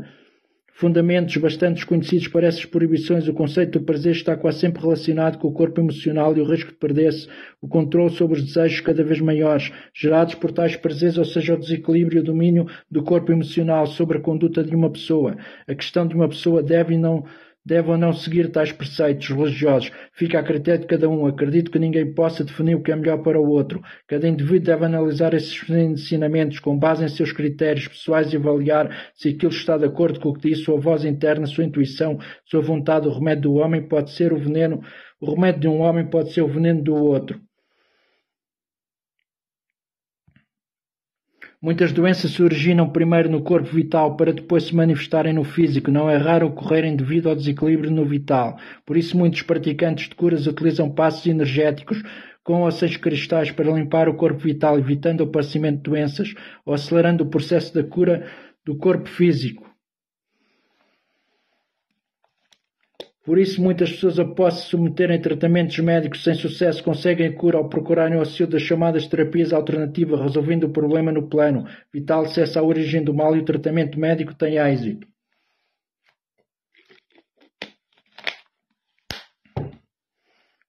fundamentos bastante desconhecidos para essas proibições. O conceito do prazer está quase sempre relacionado com o corpo emocional e o risco de perder-se o controle sobre os desejos cada vez maiores, gerados por tais prazeres, ou seja, o desequilíbrio e o domínio do corpo emocional sobre a conduta de uma pessoa. A questão de uma pessoa deve ou não seguir tais preceitos religiosos fica a critério de cada um. Acredito que ninguém possa definir o que é melhor para o outro. Cada indivíduo deve analisar esses ensinamentos com base em seus critérios pessoais e avaliar se aquilo está de acordo com o que diz sua voz interna, sua intuição, sua vontade. O remédio do homem pode ser o veneno. O remédio de um homem pode ser o veneno do outro. Muitas doenças se originam primeiro no corpo vital para depois se manifestarem no físico. Não é raro ocorrerem devido ao desequilíbrio no vital. Por isso muitos praticantes de curas utilizam passos energéticos com ou sem cristais para limpar o corpo vital, evitando o aparecimento de doenças ou acelerando o processo da cura do corpo físico. Por isso, muitas pessoas, após se submeterem a tratamentos médicos sem sucesso, conseguem a cura ao procurarem o auxílio das chamadas terapias alternativas, resolvendo o problema no plano vital, se essa é a origem do mal e o tratamento médico tem êxito.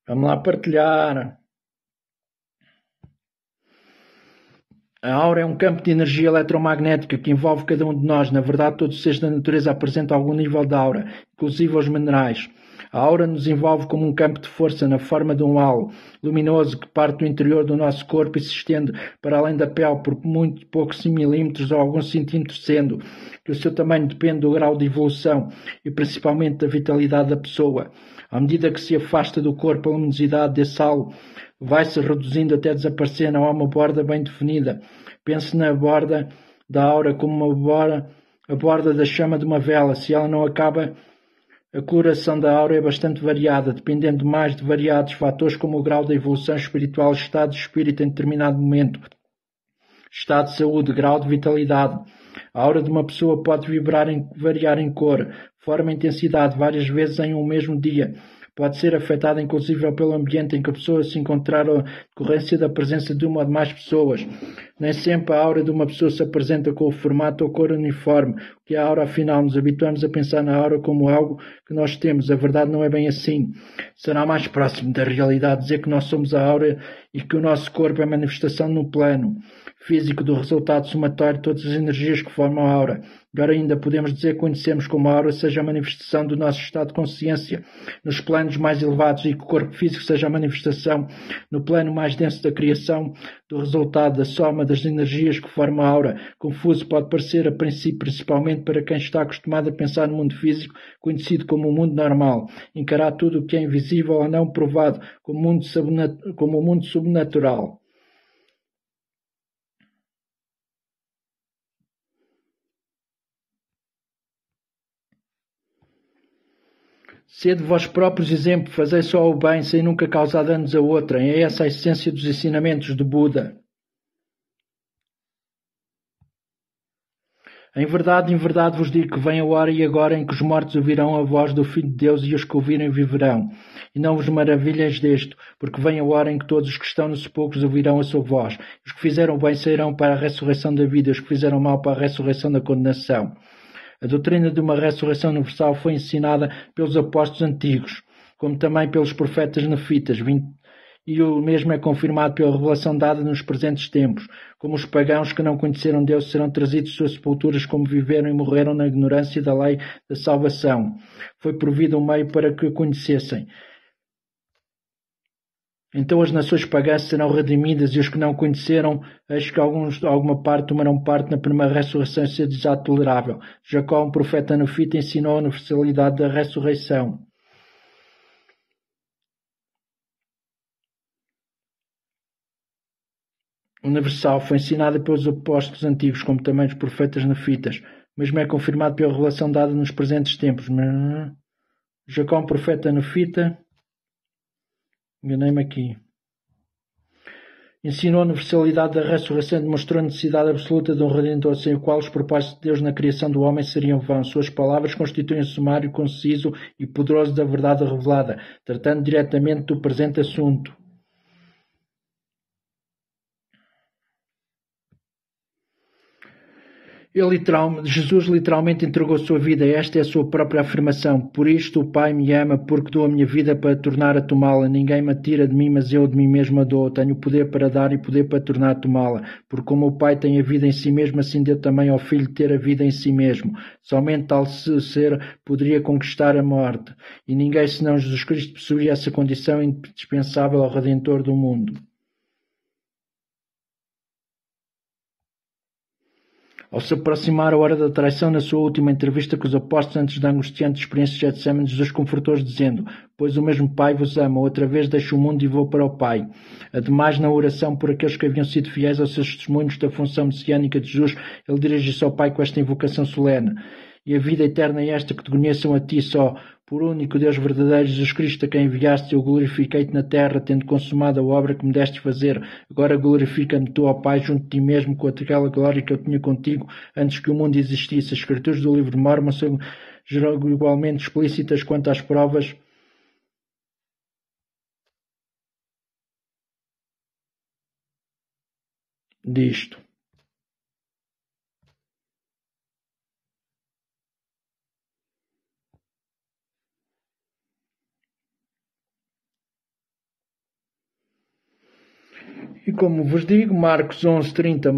Vamos lá partilhar. A aura é um campo de energia eletromagnética que envolve cada um de nós. Na verdade, todos os seres da natureza apresentam algum nível de aura, inclusive os minerais. A aura nos envolve como um campo de força na forma de um halo luminoso que parte do interior do nosso corpo e se estende para além da pele por muito poucos milímetros ou alguns centímetros, sendo que o seu tamanho depende do grau de evolução e principalmente da vitalidade da pessoa. À medida que se afasta do corpo, a luminosidade desse halo vai-se reduzindo até desaparecer. Não há uma borda bem definida. Pense na borda da aura como a borda da chama de uma vela. Se ela não acaba, a coloração da aura é bastante variada, dependendo mais de variados fatores como o grau da evolução espiritual, estado de espírito em determinado momento, estado de saúde, grau de vitalidade. A aura de uma pessoa pode variar em cor, forma e intensidade várias vezes em um mesmo dia. Pode ser afetada inclusive pelo ambiente em que a pessoa se encontrar ou decorrência da presença de uma ou de mais pessoas. Nem sempre a aura de uma pessoa se apresenta com o formato ou cor uniforme. O que é a aura afinal? Nos habituamos a pensar na aura como algo que nós temos. A verdade não é bem assim. Será mais próximo da realidade dizer que nós somos a aura e que o nosso corpo é manifestação no plano físico do resultado somatório de todas as energias que formam a aura. Melhor ainda, podemos dizer que conhecemos como a aura seja a manifestação do nosso estado de consciência nos planos mais elevados e que o corpo físico seja a manifestação no plano mais denso da criação do resultado da soma das energias que formam a aura. Confuso pode parecer a princípio, principalmente para quem está acostumado a pensar no mundo físico, conhecido como o mundo normal, encarar tudo o que é invisível ou não provado como o mundo subnatural. Sede vós próprios exemplo, fazei só o bem, sem nunca causar danos a outrem. É essa a essência dos ensinamentos de Buda. Em verdade vos digo que vem a hora e agora em que os mortos ouvirão a voz do Filho de Deus e os que ouvirem viverão. E não vos maravilheis desto, porque vem a hora em que todos os que estão nos sepulcros ouvirão a sua voz. Os que fizeram bem sairão para a ressurreição da vida, os que fizeram mal para a ressurreição da condenação. A doutrina de uma ressurreição universal foi ensinada pelos apóstolos antigos, como também pelos profetas nefitas, e o mesmo é confirmado pela revelação dada nos presentes tempos. Como os pagãos que não conheceram Deus serão trazidos de suas sepulturas como viveram e morreram na ignorância da lei da salvação. Foi provido um meio para que o conhecessem. Então as nações pagãs serão redimidas e os que não conheceram, eis que alguma parte tomarão parte na primeira ressurreição e ser já tolerável. Jacó, um profeta nefita, ensinou a universalidade da ressurreição. Universal foi ensinada pelos apóstolos antigos, como também os profetas nefitas. Mesmo é confirmado pela revelação dada nos presentes tempos. Jacó, um profeta nefita. Enganei-me aqui. Ensinou a universalidade da ressurreição e demonstrou a necessidade absoluta de um Redentor, sem o qual os propósitos de Deus na criação do homem seriam vãos. Suas palavras constituem um sumário conciso e poderoso da verdade revelada, tratando diretamente do presente assunto. Jesus literalmente entregou sua vida, esta é a sua própria afirmação. Por isto o Pai me ama, porque dou a minha vida para tornar a tomá-la. Ninguém me tira de mim, mas eu de mim mesmo a dou. Tenho poder para dar e poder para tornar a tomá-la. Porque como o Pai tem a vida em si mesmo, assim deu também ao Filho ter a vida em si mesmo. Somente tal ser poderia conquistar a morte. E ninguém senão Jesus Cristo possuía essa condição indispensável ao Redentor do mundo. Ao se aproximar a hora da traição, na sua última entrevista com os apóstolos antes da angustiante experiência de Getsemane, Jesus confortou-os dizendo: pois o mesmo Pai vos ama, outra vez deixo o mundo e vou para o Pai. Ademais, na oração por aqueles que haviam sido fiéis aos seus testemunhos da função messiânica de Jesus, ele dirigiu-se ao Pai com esta invocação solene: e a vida eterna é esta, que te conheçam a ti só, por único Deus verdadeiro, Jesus Cristo, a quem enviaste, eu glorifiquei-te na terra, tendo consumado a obra que me deste fazer. Agora glorifica-me tu, ó Pai, junto de ti mesmo, com aquela glória que eu tinha contigo antes que o mundo existisse. As escrituras do livro de Mórmon são igualmente explícitas quanto às provas disto. E como vos digo, Marcos 11:30,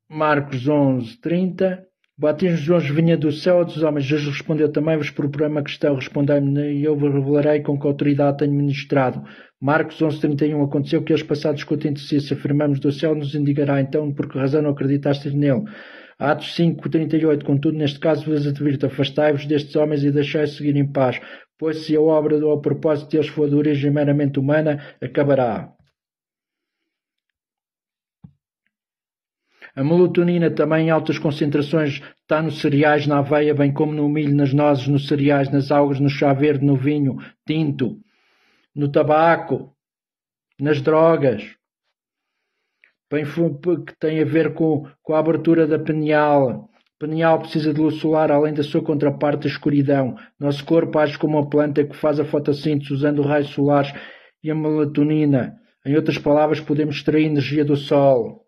Marcos 11:30, o batismo de João vinha do céu ou dos homens? Jesus respondeu: também vos proporei uma questão, respondei-me e eu vos revelarei com que autoridade tenho ministrado. Marcos 11:31, aconteceu que eles passados discutem entre si, se afirmamos do céu, nos indicará então por que razão não acreditastes nele. Atos 5:38, contudo neste caso vos advirto, afastai-vos destes homens e deixai-os seguir em paz, pois se a obra ou o propósito deles for de origem meramente humana, acabará. A melatonina também em altas concentrações está nos cereais, na aveia, bem como no milho, nas nozes, nos cereais, nas algas, no chá verde, no vinho tinto, no tabaco, nas drogas. Bem, que tem a ver com a abertura da pineal. A pineal precisa de luz solar, além da sua contraparte, a escuridão. Nosso corpo age como uma planta que faz a fotossíntese usando raios solares e a melatonina. Em outras palavras, podemos extrair energia do sol.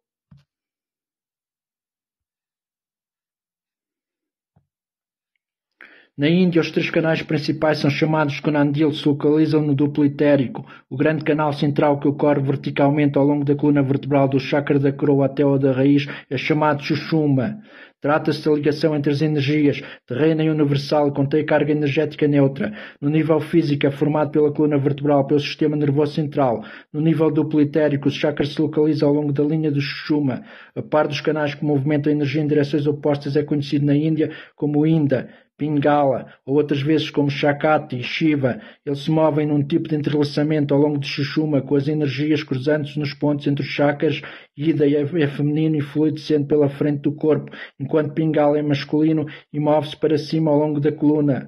Na Índia, os três canais principais são chamados Kunandil, se localizam no duplo etérico. O grande canal central que ocorre verticalmente ao longo da coluna vertebral do chakra da coroa até o da raiz é chamado Sushumna. Trata-se da ligação entre as energias terrena e universal, contém carga energética neutra. No nível físico é formado pela coluna vertebral, pelo sistema nervoso central. No nível duplo etérico, os chakras se localizam ao longo da linha do Sushumna. A par dos canais que movimentam a energia em direções opostas é conhecido na Índia como Inda, Pingala, ou outras vezes como Shakti e Shiva. Eles se movem num tipo de entrelaçamento ao longo de Sushumna, com as energias cruzando-se nos pontos entre os chakras. Ida é feminino e flui descendo pela frente do corpo, enquanto Pingala é masculino e move-se para cima ao longo da coluna.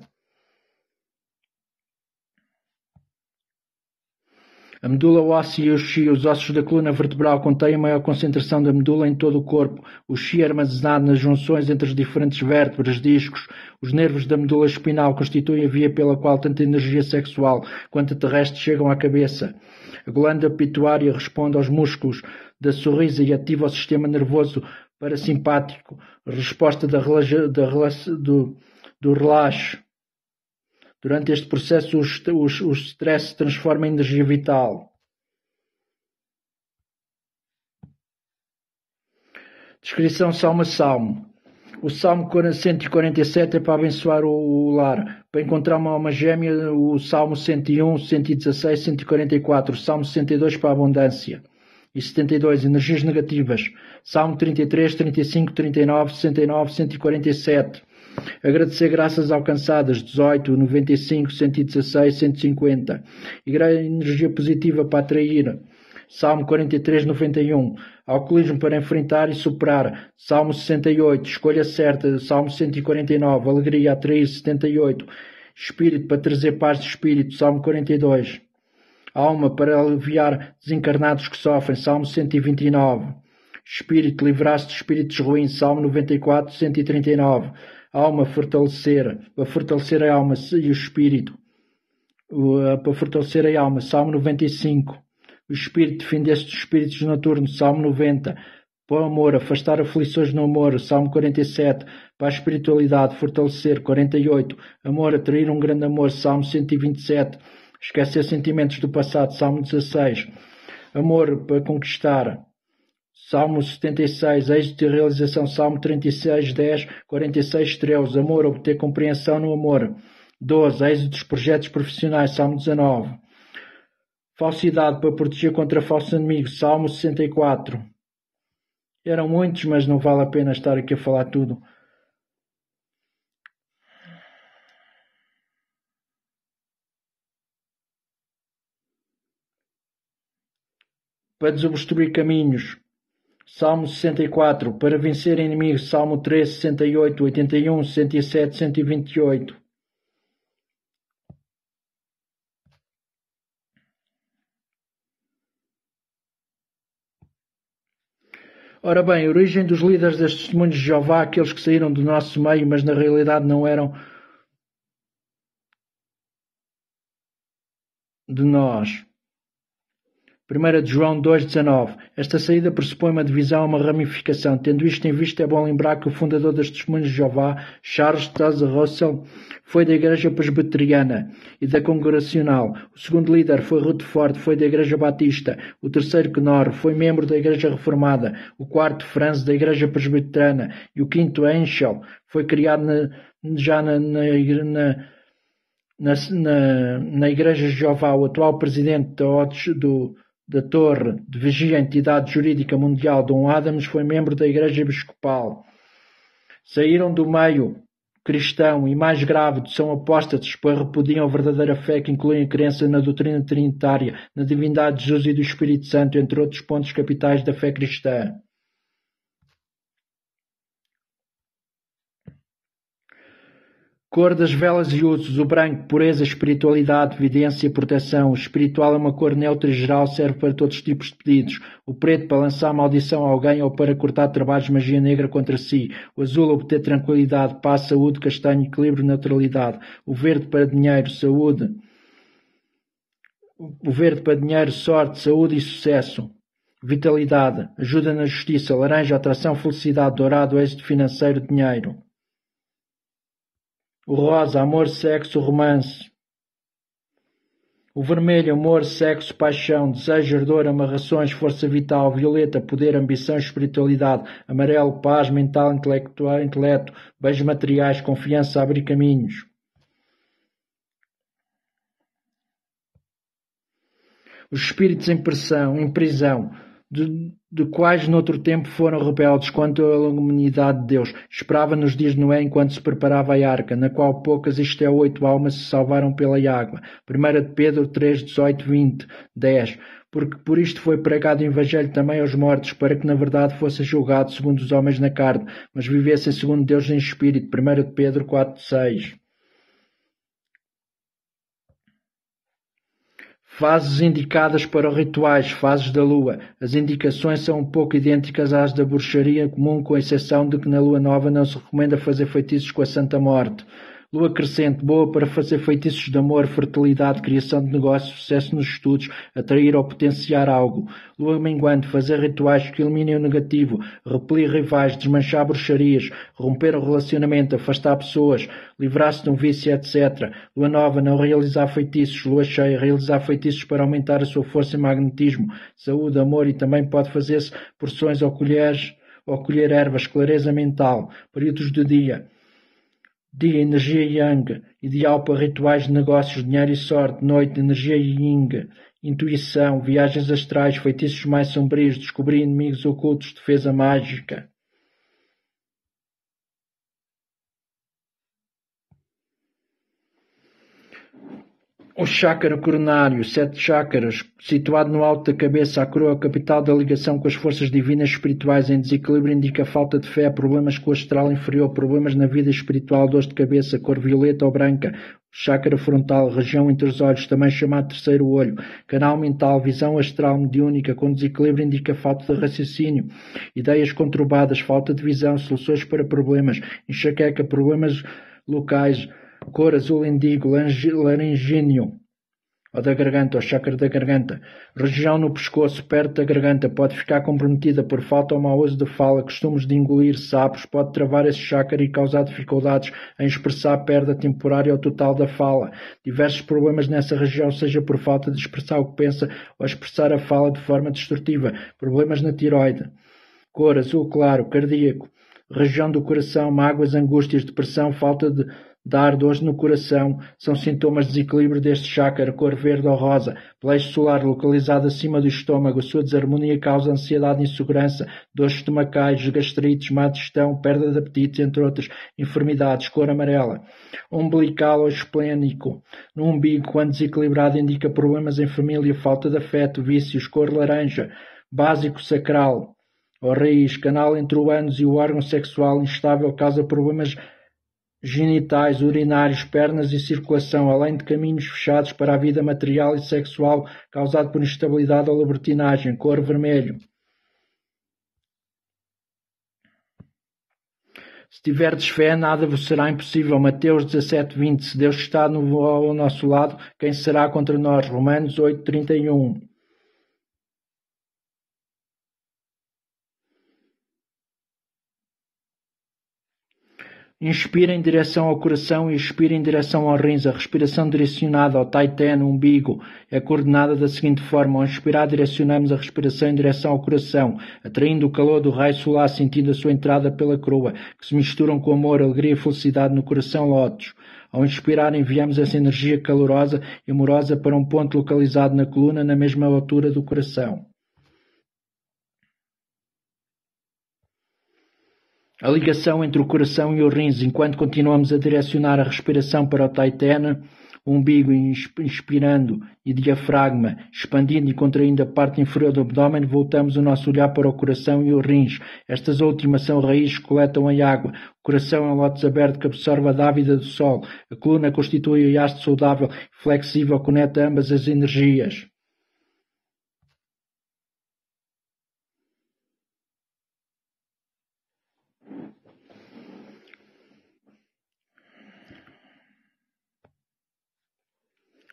A medula óssea e o chi, os ossos da coluna vertebral, contêm a maior concentração da medula em todo o corpo. O chi é armazenado nas junções entre as diferentes vértebras, discos. Os nervos da medula espinal constituem a via pela qual tanto a energia sexual quanto a terrestre chegam à cabeça. A glândula pituária responde aos músculos da sorriso e ativa o sistema nervoso parasimpático, a resposta do relaxo. Durante este processo, o stress se transforma em energia vital. Descrição Salmo a Salmo. O Salmo 147 é para abençoar o lar. Para encontrar uma alma gêmea, o Salmo 101, 116, 144. O Salmo 62 para a abundância. E 72, energias negativas. Salmo 33, 35, 39, 69, 147. Agradecer graças alcançadas, 18, 95, 116, 150. Energia positiva para atrair, Salmo 43, 91. Alcoolismo para enfrentar e superar, Salmo 68. Escolha certa, Salmo 149. Alegria, atrair, 78. Espírito para trazer paz de espírito, Salmo 42. Alma para aliviar desencarnados que sofrem, Salmo 129. Espírito, livrar-se de espíritos ruins, Salmo 94, 139. Alma, fortalecer, para fortalecer a alma e o espírito, para fortalecer a alma, Salmo 95. O espírito, defender-se dos espíritos noturnos, Salmo 90. Para o amor, afastar aflições no amor, Salmo 47. Para a espiritualidade, fortalecer, 48. Amor, atrair um grande amor, Salmo 127. Esquecer sentimentos do passado, Salmo 16. Amor, para conquistar, Salmo 76. Êxito e realização, Salmo 36, 10, 46, 13. Amor, obter compreensão no amor. 12. Êxito dos projetos profissionais, Salmo 19. Falsidade, para proteger contra falsos inimigos, Salmo 64. Eram muitos, mas não vale a pena estar aqui a falar tudo. Para desobstruir caminhos, Salmo 64. Para vencer inimigos, Salmo 13, 68, 81, 107, 128. Ora bem, a origem dos líderes das testemunhas de Jeová, aqueles que saíram do nosso meio, mas na realidade não eram de nós. 1 de João 2,19. Esta saída pressupõe uma divisão, uma ramificação. Tendo isto em vista, é bom lembrar que o fundador das testemunhas de Jeová, Charles Taze Russell, foi da Igreja Presbiteriana e da Congregacional. O segundo líder foi Rutherford, foi da Igreja Batista. O terceiro, Knorr, foi membro da Igreja Reformada. O quarto, Franz, da Igreja Presbiteriana. E o quinto, Henschel, foi criado na Igreja de Jeová. O atual presidente da Torre de Vigia, entidade jurídica mundial, Dom Adams, foi membro da Igreja Episcopal. Saíram do meio cristão e, mais grave, são apóstatas, pois repudiam a verdadeira fé, que inclui a crença na doutrina trinitária, na divindade de Jesus e do Espírito Santo, entre outros pontos capitais da fé cristã. Cor das velas e usos: o branco, pureza, espiritualidade, evidência e proteção. O espiritual é uma cor neutra e geral, serve para todos os tipos de pedidos. O preto, para lançar maldição a alguém ou para cortar trabalhos de magia negra contra si. O azul, obter tranquilidade, paz, saúde, castanho, equilíbrio, neutralidade. O verde, para dinheiro, saúde. O verde, para dinheiro, sorte, saúde e sucesso. Vitalidade, ajuda na justiça. Laranja, atração, felicidade. Dourado, êxito financeiro, dinheiro. O rosa, amor, sexo, romance. O vermelho, amor, sexo, paixão, desejo, ardor, amarrações, força vital. Violeta, poder, ambição, espiritualidade. Amarelo, paz, mental, intelecto, bens materiais, confiança, abrir caminhos. Os espíritos em prisão, de quais noutro tempo foram rebeldes quanto à humanidade de Deus. Esperava nos dias de Noé enquanto se preparava a arca, na qual poucas, isto é, 8 almas se salvaram pela água. 1 de Pedro 3, 18, 20, 10. Porque por isto foi pregado o Evangelho também aos mortos, para que na verdade fosse julgado segundo os homens na carne, mas vivessem segundo Deus em espírito. 1 de Pedro 4, 6. Fases indicadas para rituais, fases da lua. As indicações são um pouco idênticas às da bruxaria comum, com exceção de que na lua nova não se recomenda fazer feitiços com a Santa Morte. Lua crescente, boa para fazer feitiços de amor, fertilidade, criação de negócios, sucesso nos estudos, atrair ou potenciar algo. Lua minguante, fazer rituais que eliminem o negativo, repelir rivais, desmanchar bruxarias, romper o relacionamento, afastar pessoas, livrar-se de um vício, etc. Lua nova, não realizar feitiços. Lua cheia, realizar feitiços para aumentar a sua força e magnetismo, saúde, amor, e também pode fazer-se porções ou colher ervas, clareza mental. Períodos do dia. Dia, energia yang, ideal para rituais de negócios, dinheiro e sorte. Noite, energia yin, intuição, viagens astrais, feitiços mais sombrios, descobrir inimigos ocultos, defesa mágica. O chakra coronário, 7 chakras, situado no alto da cabeça, a coroa, capital da ligação com as forças divinas espirituais. Em desequilíbrio indica falta de fé, problemas com o astral inferior, problemas na vida espiritual, dores de cabeça, cor violeta ou branca. Chácara frontal, região entre os olhos, também chamado terceiro olho. Canal mental, visão astral mediúnica, com desequilíbrio indica falta de raciocínio. Ideias conturbadas, falta de visão, soluções para problemas. Enxaqueca, problemas locais. Cor azul indigo, laringíneo. Ou da garganta, ou chácara da garganta. Região no pescoço, perto da garganta, pode ficar comprometida por falta ou mau uso de fala, costumes de engolir sapos, pode travar esse chácara e causar dificuldades em expressar a perda temporária ou total da fala. Diversos problemas nessa região, seja por falta de expressar o que pensa ou expressar a fala de forma destrutiva. Problemas na tiroide. Cor azul claro, cardíaco. Região do coração, mágoas, angústias, depressão, falta de dar dores no coração, são sintomas de desequilíbrio deste chácara, cor verde ou rosa. Plexo solar localizado acima do estômago, sua desarmonia causa ansiedade e insegurança, dores estomacais, gastrites, má digestão, perda de apetite, entre outras enfermidades, cor amarela. Umbilical ou esplênico. No umbigo, quando desequilibrado, indica problemas em família, falta de afeto, vícios, cor laranja. Básico sacral ou raiz, canal entre o ânus e o órgão sexual instável, causa problemas genitais, urinários, pernas e circulação, além de caminhos fechados para a vida material e sexual, causado por instabilidade ou libertinagem, cor vermelho. Se tiverdes fé, nada vos será impossível. Mateus 17:20. Se Deus está ao nosso lado, quem será contra nós? Romanos 8:31. Inspira em direção ao coração e expira em direção aos rins. A respiração direcionada ao taiten, umbigo, é coordenada da seguinte forma. Ao inspirar, direcionamos a respiração em direção ao coração, atraindo o calor do raio solar, sentindo a sua entrada pela coroa, que se misturam com amor, alegria e felicidade no coração lótus. Ao inspirar, enviamos essa energia calorosa e amorosa para um ponto localizado na coluna, na mesma altura do coração. A ligação entre o coração e os rins, enquanto continuamos a direcionar a respiração para o taiten, o umbigo inspirando e diafragma, expandindo e contraindo a parte inferior do abdômen, voltamos o nosso olhar para o coração e os rins. Estas últimas são raízes que coletam a água. O coração é um lótus aberto que absorve a dávida do sol. A coluna constitui o haste saudável e flexível, conecta ambas as energias.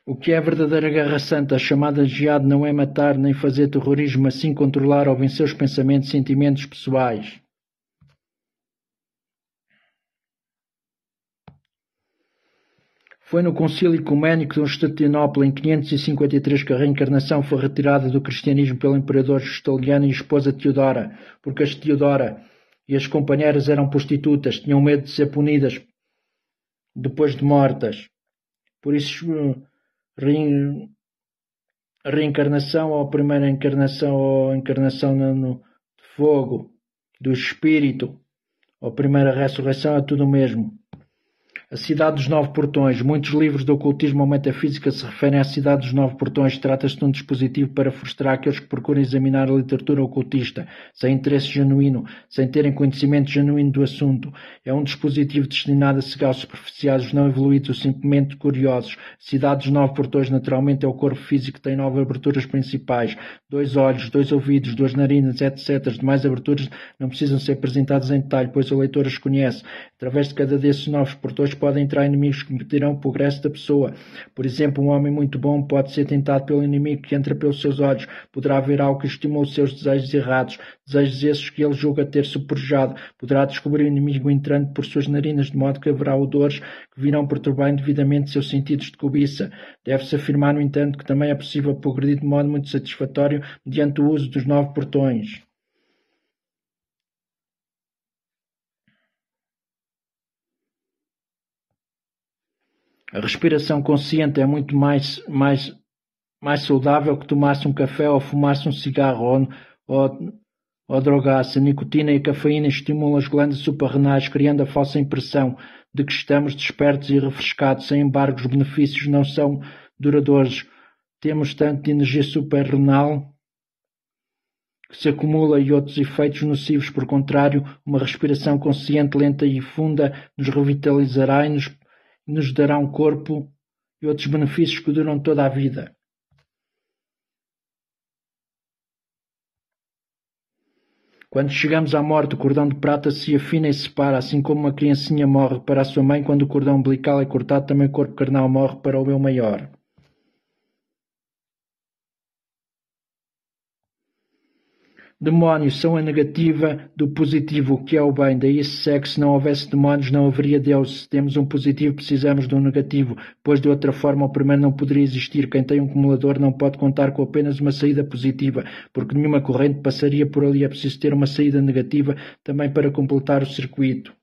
O que é a verdadeira guerra santa, chamada jihad, não é matar nem fazer terrorismo, mas sim controlar ou vencer os pensamentos e sentimentos pessoais. Foi no Concílio Ecuménico de Constantinopla, em 553, que a reencarnação foi retirada do cristianismo pelo imperador Justiniano e esposa Teodora, porque as Teodora e as companheiras eram prostitutas, tinham medo de ser punidas depois de mortas. Por isso, reencarnação ou primeira encarnação ou encarnação no fogo do espírito ou primeira ressurreição é tudo o mesmo. A cidade dos 9 portões. Muitos livros de ocultismo ou metafísica se referem à cidade dos 9 portões. Trata-se de um dispositivo para frustrar aqueles que procuram examinar a literatura ocultista, sem interesse genuíno, sem terem conhecimento genuíno do assunto. É um dispositivo destinado a cegar os superficiais, os não evoluídos ou simplesmente curiosos. A cidade dos 9 portões, naturalmente, é o corpo físico que tem 9 aberturas principais. 2 olhos, 2 ouvidos, 2 narinas, etc. As demais aberturas não precisam ser apresentadas em detalhe, pois o leitor as conhece. Através de cada desses 9 portões podem entrar inimigos que impedirão o progresso da pessoa. Por exemplo, um homem muito bom pode ser tentado pelo inimigo que entra pelos seus olhos. Poderá haver algo que estimule os seus desejos errados, desejos esses que ele julga ter subjugado. Poderá descobrir o inimigo entrando por suas narinas, de modo que haverá odores que virão perturbar indevidamente seus sentidos de cobiça. Deve-se afirmar, no entanto, que também é possível progredir de modo muito satisfatório mediante o uso dos 9 portões. A respiração consciente é muito mais saudável que tomasse um café ou fumasse um cigarro ou drogasse. A nicotina e a cafeína estimulam as glândulas suprarrenais, criando a falsa impressão de que estamos despertos e refrescados. Sem embargo, os benefícios não são duradouros. Temos tanto de energia suprarrenal que se acumula e outros efeitos nocivos. Por contrário, uma respiração consciente, lenta e funda nos revitalizará nos dará um corpo e outros benefícios que duram toda a vida. Quando chegamos à morte, o cordão de prata se afina e se separa, assim como uma criancinha morre para a sua mãe, quando o cordão umbilical é cortado, também o corpo carnal morre para o eu maior. Demónios são a negativa do positivo, o que é o bem. Daí se segue que se não houvesse demónios não haveria Deus. Se temos um positivo, precisamos de um negativo, pois de outra forma o primeiro não poderia existir. Quem tem um acumulador não pode contar com apenas uma saída positiva, porque nenhuma corrente passaria por ali. É preciso ter uma saída negativa também para completar o circuito.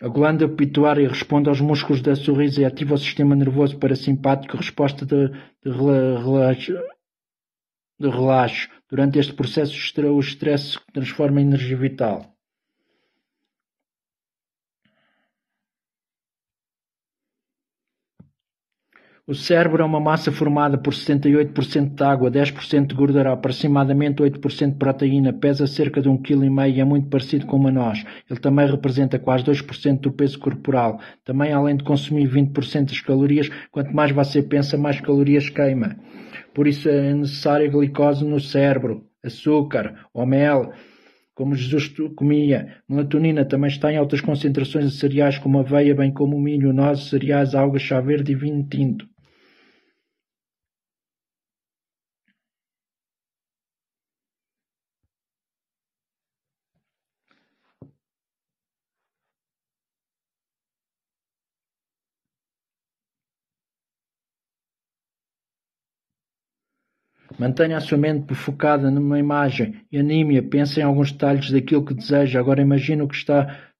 A glândula pituária responde aos músculos da sorriso e ativa o sistema nervoso parasimpático, resposta de relaxo. Durante este processo, o estresse se transforma em energia vital. O cérebro é uma massa formada por 78% de água, 10% de gordura, aproximadamente 8% de proteína, pesa cerca de 1,5 kg e é muito parecido com uma noz. Ele também representa quase 2% do peso corporal. Também, além de consumir 20% das calorias, quanto mais você pensa, mais calorias queima. Por isso é necessária glicose no cérebro, açúcar ou mel, como Jesus comia. Melatonina também está em altas concentrações de cereais como aveia, bem como milho, nozes, cereais, algas, chá verde e vinho tinto. Mantenha a sua mente focada numa imagem e anime-a. Pense em alguns detalhes daquilo que deseja. Agora imagine o que está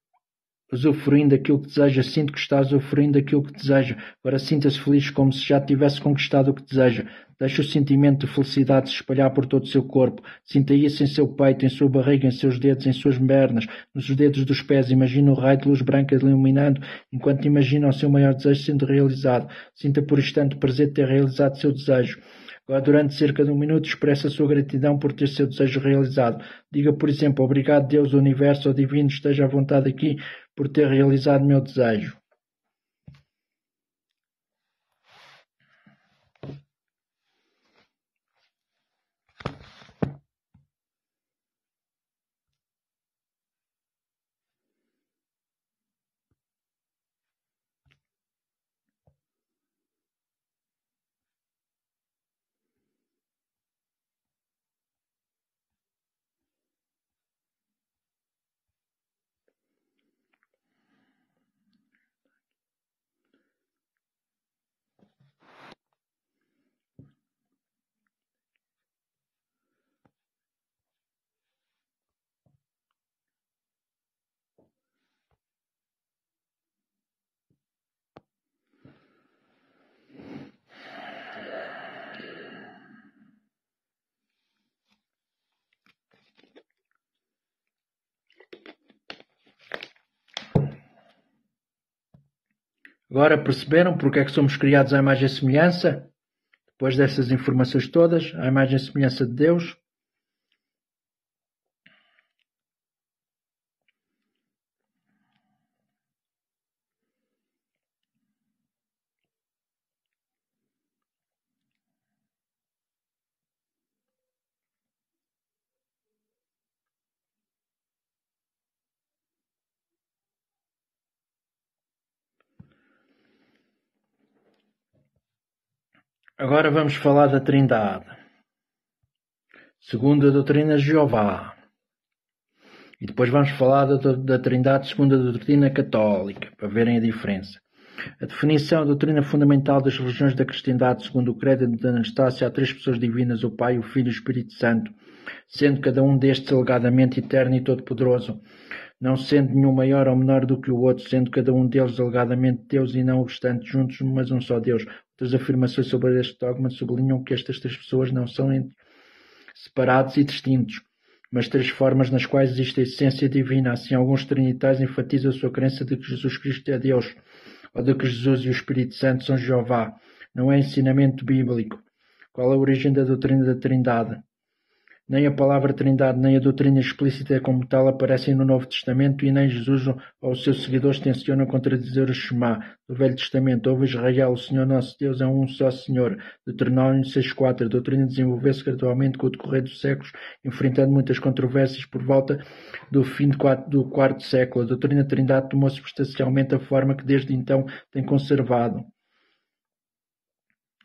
usufruindo daquilo que deseja. Sinta que está usufruindo daquilo que deseja. Agora sinta-se feliz como se já tivesse conquistado o que deseja. Deixe o sentimento de felicidade se espalhar por todo o seu corpo. Sinta isso em seu peito, em sua barriga, em seus dedos, em suas pernas, nos dedos dos pés. Imagine o raio de luz branca iluminando, enquanto imagina o seu maior desejo sendo realizado. Sinta por instante o prazer de ter realizado seu desejo. Agora, durante cerca de 1 minuto, expressa a sua gratidão por ter seu desejo realizado. Diga, por exemplo, obrigado Deus, o Universo ou Divino, esteja à vontade aqui por ter realizado meu desejo. Agora perceberam porque é que somos criados à imagem e semelhança? Depois dessas informações todas, à imagem e semelhança de Deus. Agora vamos falar da Trindade. Segundo a doutrina de Jeová. E depois vamos falar da Trindade segundo a doutrina católica, para verem a diferença. A definição, a doutrina fundamental das religiões da cristandade, segundo o credo de Anastácio, há 3 pessoas divinas, o Pai, o Filho e o Espírito Santo, sendo cada um destes alegadamente eterno e todo-poderoso, não sendo nenhum maior ou menor do que o outro, sendo cada um deles alegadamente Deus e não obstante juntos, mas um só Deus. Outras afirmações sobre este dogma sublinham que estas 3 pessoas não são separados e distintos, mas 3 formas nas quais existe a essência divina. Assim, alguns trinitários enfatizam a sua crença de que Jesus Cristo é Deus, ou de que Jesus e o Espírito Santo são Jeová. Não é ensinamento bíblico. Qual a origem da doutrina da Trindade? Nem a palavra Trindade, nem a doutrina explícita como tal aparecem no Novo Testamento e nem Jesus ou os seus seguidores tencionam contradizer o Shema do Velho Testamento. Ouve Israel, o Senhor nosso Deus é um só Senhor. Deuteronômio 6.4. A doutrina desenvolveu-se gradualmente com o decorrer dos séculos, enfrentando muitas controvérsias por volta do fim do quarto século. A doutrina da Trindade tomou substancialmente a forma que desde então tem conservado.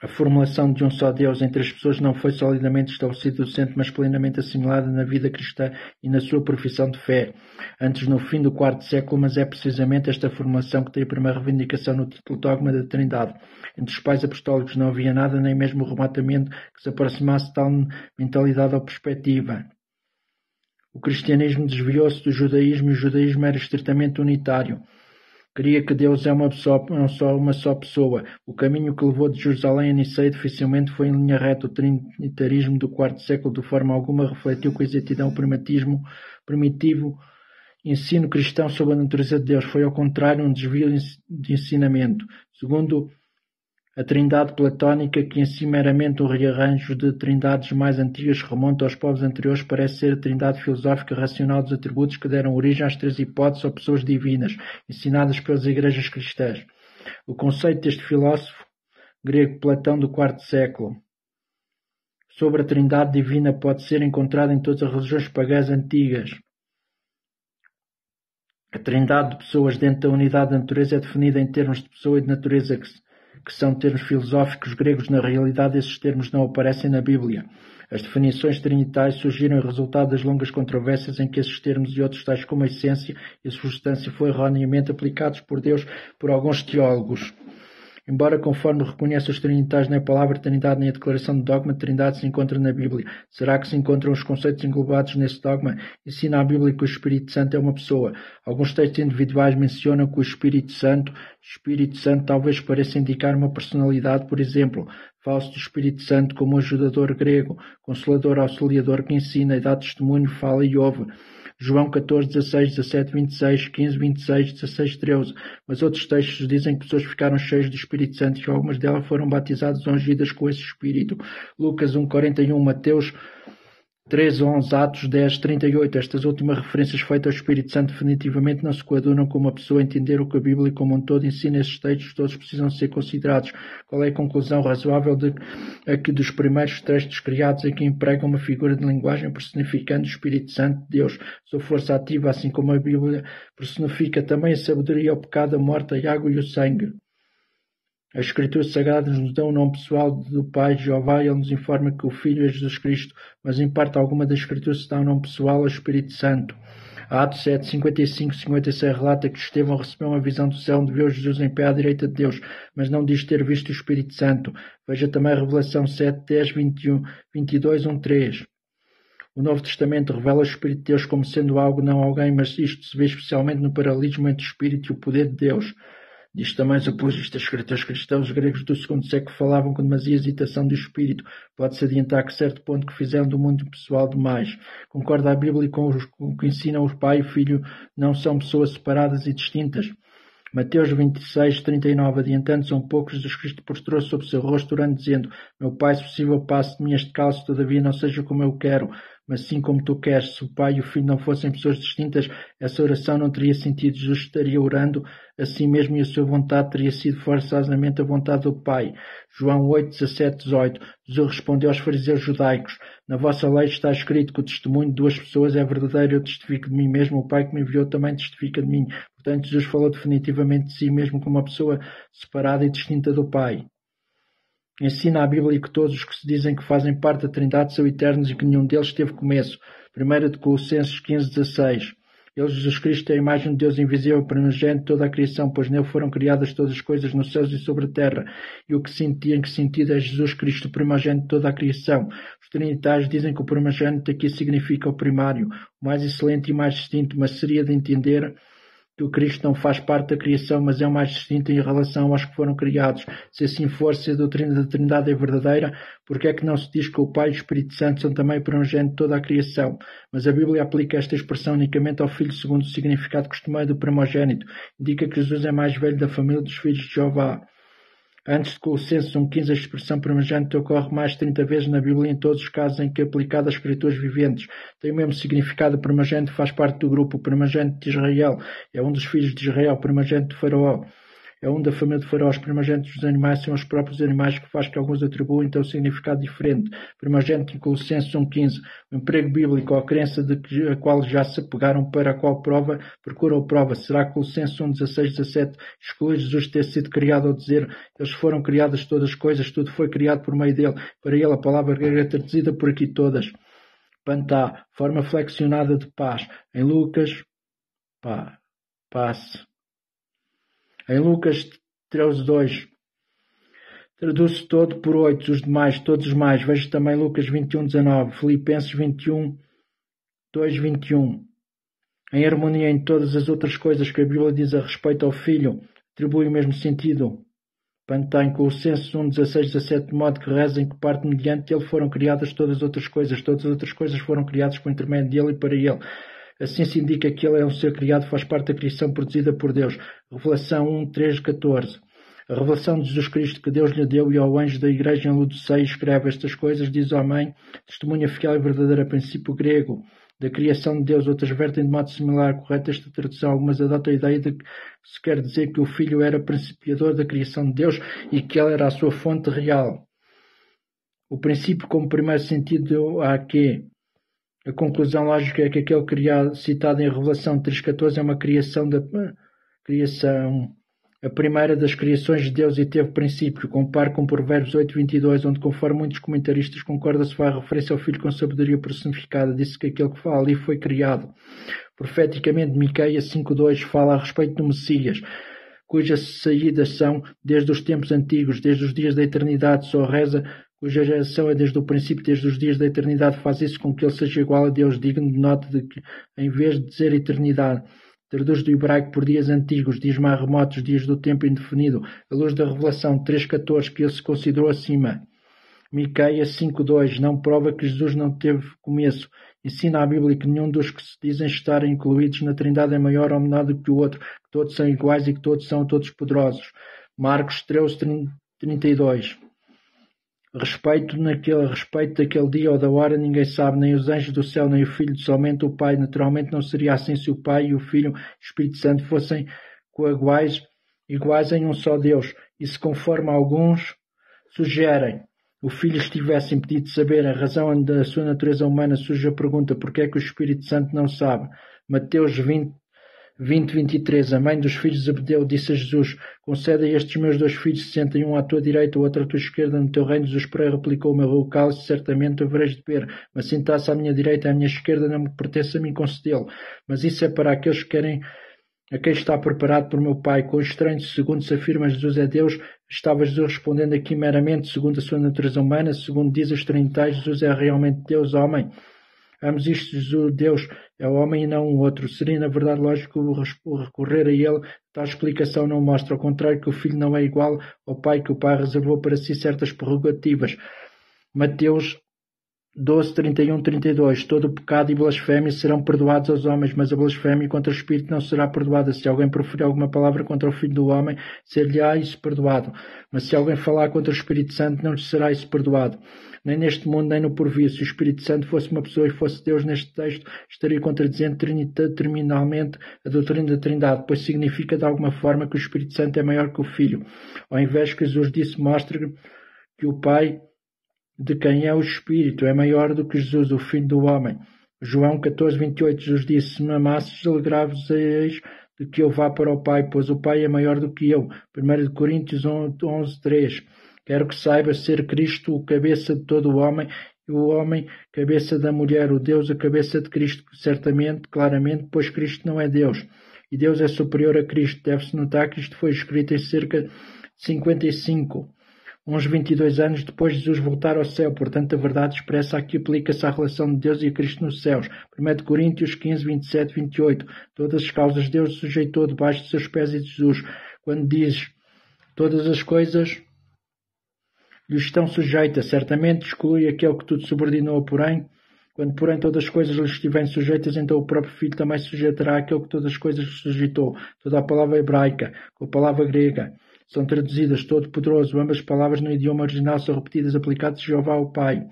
A formulação de um só Deus entre as pessoas não foi solidamente estabelecida docente, mas plenamente assimilada na vida cristã e na sua profissão de fé, antes no fim do quarto século, mas é precisamente esta formulação que tem a primeira reivindicação no título Dogma da Trindade. Entre os pais apostólicos não havia nada, nem mesmo remotamente, que se aproximasse de tal mentalidade ou perspectiva. O cristianismo desviou-se do judaísmo e o judaísmo era estritamente unitário. Cria que Deus é uma só pessoa. O caminho que levou de Jerusalém a Niceia dificilmente foi em linha reta. O trinitarismo do quarto século de forma alguma refletiu com exatidão o primitivo ensino cristão sobre a natureza de Deus. Foi ao contrário um desvio de ensinamento. Segundo a trindade platónica, que em si meramente um rearranjo de trindades mais antigas remonta aos povos anteriores, parece ser a trindade filosófica racional dos atributos que deram origem às três hipóteses ou pessoas divinas, ensinadas pelas igrejas cristãs. O conceito deste filósofo grego Platão do quarto século sobre a trindade divina pode ser encontrado em todas as religiões pagãs antigas. A trindade de pessoas dentro da unidade da natureza é definida em termos de pessoa e de natureza, que são termos filosóficos gregos. Na realidade, esses termos não aparecem na Bíblia. As definições trinitais surgiram em resultado das longas controvérsias em que esses termos e outros tais como a essência e a substância foram erroneamente aplicados por Deus por alguns teólogos. Embora, conforme reconhece os trinitais, nem a palavra Trindade nem a declaração de dogma de Trindade se encontram na Bíblia. Será que se encontram os conceitos englobados nesse dogma? Ensina a Bíblia que o Espírito Santo é uma pessoa. Alguns textos individuais mencionam que o Espírito Santo talvez pareça indicar uma personalidade. Por exemplo, fala-se do Espírito Santo como ajudador grego, consolador, auxiliador, que ensina e dá testemunho, fala e ouve. João 14, 16, 17, 26, 15, 26, 16, 13. Mas outros textos dizem que pessoas ficaram cheias do Espírito Santo e algumas delas foram batizadas ou ungidas com esse Espírito. Lucas 1, 41, Mateus 3, 11, Atos 10, 38. Estas últimas referências feitas ao Espírito Santo definitivamente não se coadunam com uma pessoa entender o que a Bíblia como um todo ensina. Esses textos todos precisam ser considerados. Qual é a conclusão razoável aqui dos primeiros textos criados em que empregam uma figura de linguagem personificando o Espírito Santo de Deus, sua força ativa, assim como a Bíblia personifica também a sabedoria, o pecado, a morte, a água e o sangue? As Escrituras Sagradas nos dão o nome pessoal do Pai, Jeová, e Ele nos informa que o Filho é Jesus Cristo, mas em parte alguma das Escrituras se dá o nome pessoal ao Espírito Santo. Atos 7, 55, 56 relata que Estevão recebeu uma visão do céu onde viu Jesus em pé à direita de Deus, mas não diz ter visto o Espírito Santo. Veja também a Revelação 7, 10, 21, 22, 1, 3. O Novo Testamento revela o Espírito de Deus como sendo algo, não alguém, mas isto se vê especialmente no paralelismo entre o Espírito e o poder de Deus. Diz também os apologistas escritores cristãos gregos do segundo século falavam com demasiada hesitação do espírito. Pode-se adiantar que certo ponto que fizeram do mundo pessoal demais. Concorda a Bíblia com o que ensinam o Pai e o Filho não são pessoas separadas e distintas. Mateus 26, 39. Adiantando-se um pouco, Jesus Cristo prostrou-se sobre o seu rosto, orando, dizendo: Meu Pai, se possível, passe de mim este cálice, todavia não seja como eu quero, mas sim como tu queres. Se o Pai e o Filho não fossem pessoas distintas, essa oração não teria sentido. Jesus estaria orando a si mesmo e a sua vontade teria sido forçosamente a vontade do Pai. João 8, 17, 18. Jesus respondeu aos fariseus judaicos: Na vossa lei está escrito que o testemunho de duas pessoas é verdadeiro. Eu testifico de mim mesmo, o Pai que me enviou também testifica de mim. Portanto, Jesus falou definitivamente de si mesmo como uma pessoa separada e distinta do Pai. Ensina a Bíblia que todos os que se dizem que fazem parte da Trindade são eternos e que nenhum deles teve começo. 1 de Colossenses 15, 16. Ele, Jesus Cristo, é a imagem de Deus invisível, primogênito de toda a criação, pois nele foram criadas todas as coisas nos céus e sobre a terra. E o que sentia, em que sentido é Jesus Cristo, primogênito de toda a criação? Os trinitários dizem que o primogênito aqui significa o primário, o mais excelente e mais distinto, mas seria de entender que o Cristo não faz parte da criação, mas é o mais distinto em relação aos que foram criados. Se assim for, se a doutrina da Trindade é verdadeira, por que é que não se diz que o Pai e o Espírito Santo são também primogênitos de toda a criação? Mas a Bíblia aplica esta expressão unicamente ao Filho segundo o significado costumeiro do primogênito. Indica que Jesus é mais velho da família dos filhos de Jeová. Antes de Colossenses 1,15, a expressão primogênito ocorre mais de 30 vezes na Bíblia em todos os casos em que é aplicada a escrituras viventes. Tem o mesmo significado. O primogênito faz parte do grupo. O primogênito de Israel é um dos filhos de Israel. O primogênito de Faraó é um da família de Faraó. Os primogênitos dos animais são os próprios animais, que faz que alguns atribuem então um significado diferente. Primogênito em Colossenses 1,15. O emprego bíblico ou a crença de que a qual já se apegaram, para a qual prova procuram prova. Será que Colossenses 1,16, 17 exclui Jesus ter sido criado ao dizer eles foram criadas todas as coisas, tudo foi criado por meio dele. Para ele a palavra grega é traduzida por aqui todas. Pantá, forma flexionada de paz. Em Lucas, passe. Em Lucas 13:2, traduz-se todo por 8, os demais, todos os mais. Veja também Lucas 21:19, Filipenses 21:2-21. Em harmonia em todas as outras coisas que a Bíblia diz a respeito ao Filho, atribui o mesmo sentido. Em Colossenses 1:16-17, de modo que reza em que parte mediante ele foram criadas todas as outras coisas. Todas as outras coisas foram criadas por intermédio dele e para ele. Assim se indica que ele é um ser criado, faz parte da criação produzida por Deus. Revelação 1:13-14. A revelação de Jesus Cristo que Deus lhe deu e ao anjo da igreja em Laodiceia escreve estas coisas, diz ao Amém, testemunha fiel e verdadeira, princípio grego da criação de Deus. Outras vertem de modo similar, correta esta tradução. Algumas adotam a ideia de que se quer dizer que o Filho era principiador da criação de Deus e que ele era a sua fonte real. O princípio como primeiro sentido há que a conclusão lógica é que aquele criado, citado em Revelação 3:14 é uma criação a primeira das criações de Deus e teve princípio. Compare com Provérbios 8:22, onde, conforme muitos comentaristas concordam, se faz referência ao Filho com sabedoria personificada. Disse que aquele que fala ali foi criado. Profeticamente, Miqueias 5:2 fala a respeito do Messias, cujas saídas são desde os tempos antigos, desde os dias da eternidade. Só reza cuja geração é desde o princípio, desde os dias da eternidade. Faz isso com que ele seja igual a Deus, digno de nota de que, em vez de dizer eternidade, traduz do hebraico por dias antigos, dias mais remotos, dias do tempo indefinido. A luz da Revelação 3:14, que ele se considerou acima. Miqueias 5:2 não prova que Jesus não teve começo. Ensina a Bíblia que nenhum dos que se dizem estar incluídos na Trindade é maior ou menor do que o outro, que todos são iguais e que todos são todos poderosos. Marcos 13:32. Respeito daquele dia ou da hora ninguém sabe, nem os anjos do céu, nem o Filho, somente o Pai. Naturalmente não seria assim se o Pai e o Filho e o Espírito Santo fossem iguais em um só Deus. E se, conforme alguns sugerem, o Filho estivesse impedido de saber a razão da sua natureza humana, surge a pergunta: por que é que o Espírito Santo não sabe? Mateus 20:23. A mãe dos filhos de Zebedeu disse a Jesus: concede a estes meus 2 filhos, se sentem um à tua direita, o outro à tua esquerda no teu reino. Jesus, porém, replicou: o meu cálice certamente havereis de beber, mas sentar-se à minha direita e à minha esquerda não me pertence a mim concedê-lo. Mas isso é para aqueles que querem, a quem está preparado por meu Pai. Com estranho, segundo se afirma Jesus é Deus, estava Jesus respondendo aqui meramente segundo a sua natureza humana. Segundo diz os trinitais, Jesus é realmente Deus, homem. Ambos isto, Jesus, Deus, é o homem e não o outro. Seria, na verdade, lógico recorrer a ele. Tal explicação não mostra, ao contrário, que o Filho não é igual ao Pai, que o Pai reservou para si certas prerrogativas. Mateus 12:31-32. Todo o pecado e blasfémia serão perdoados aos homens, mas a blasfémia contra o Espírito não será perdoada. Se alguém proferir alguma palavra contra o Filho do Homem, ser-lhe-á isso perdoado. Mas se alguém falar contra o Espírito Santo, não lhe será isso perdoado. Nem neste mundo, nem no porvir. Se o Espírito Santo fosse uma pessoa e fosse Deus, neste texto estaria contradizendo terminalmente a doutrina da Trindade, pois significa de alguma forma que o Espírito Santo é maior que o Filho. Ao invés que Jesus disse, mostra que o Pai, de quem é o Espírito, é maior do que Jesus, o Filho do Homem. João 14:28, Jesus disse: se me amasses, alegrar-vos-eis de que eu vá para o Pai, pois o Pai é maior do que eu. 1 Coríntios 11:3. Quero que saibas ser Cristo o cabeça de todo o homem, e o homem cabeça da mulher, o Deus a cabeça de Cristo, certamente, claramente, pois Cristo não é Deus. E Deus é superior a Cristo. Deve-se notar que isto foi escrito em cerca de 55, uns 22 anos depois de Jesus voltar ao céu. Portanto, a verdade expressa aqui aplica-se à relação de Deus e a Cristo nos céus. 1 Coríntios 15:27-28. Todas as causas Deus sujeitou debaixo de seus pés e de Jesus. Quando diz todas as coisas lhe estão sujeitas, certamente exclui aquele que tudo subordinou, quando porém todas as coisas lhe estiverem sujeitas, então o próprio Filho também sujeitará aquele que todas as coisas lhe sujeitou. Toda a palavra hebraica, com a palavra grega, são traduzidas Todo-Poderoso. Ambas palavras no idioma original são repetidas, aplicadas a Jeová o Pai.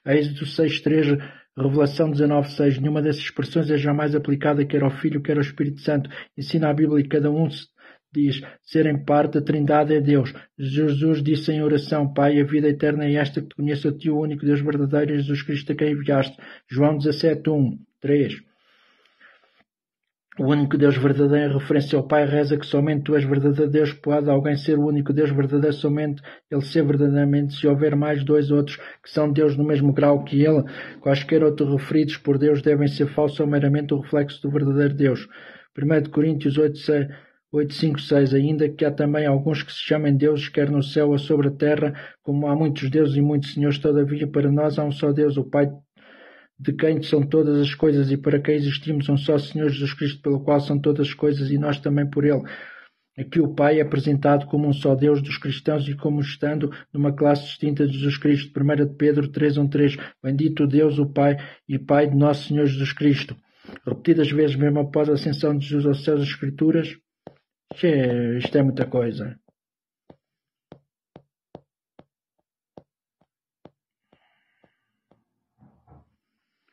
Êxodo 6.3, Revelação 19.6. Nenhuma dessas expressões é jamais aplicada quer ao Filho, quer ao Espírito Santo. Ensina a Bíblia que cada um diz serem parte da Trindade é Deus. Jesus disse em oração: Pai, a vida eterna é esta, que te conheça a Ti, o único Deus verdadeiro, e Jesus Cristo a quem enviaste. João 17.1, 3. O único Deus verdadeiro, em referência ao Pai, reza que somente Tu és verdadeiro Deus. Pode alguém ser o único Deus verdadeiro, somente Ele ser verdadeiramente, se houver mais dois outros que são Deus no mesmo grau que Ele. Quaisquer outros referidos por Deus devem ser falsos ou meramente o reflexo do verdadeiro Deus. 1 Coríntios 8.5.6. Ainda que há também alguns que se chamem deuses, quer no céu ou sobre a terra, como há muitos deuses e muitos senhores, todavia para nós há um só Deus, o Pai, de quem são todas as coisas e para quem existimos, um só Senhor Jesus Cristo, pelo qual são todas as coisas e nós também por Ele. Aqui o Pai é apresentado como um só Deus dos cristãos e como estando numa classe distinta de Jesus Cristo. 1 Pedro 3.1.3. Bendito Deus, o Pai e Pai de nosso Senhor Jesus Cristo. Repetidas vezes mesmo após a ascensão de Jesus aos céus, as Escrituras. Isto é muita coisa.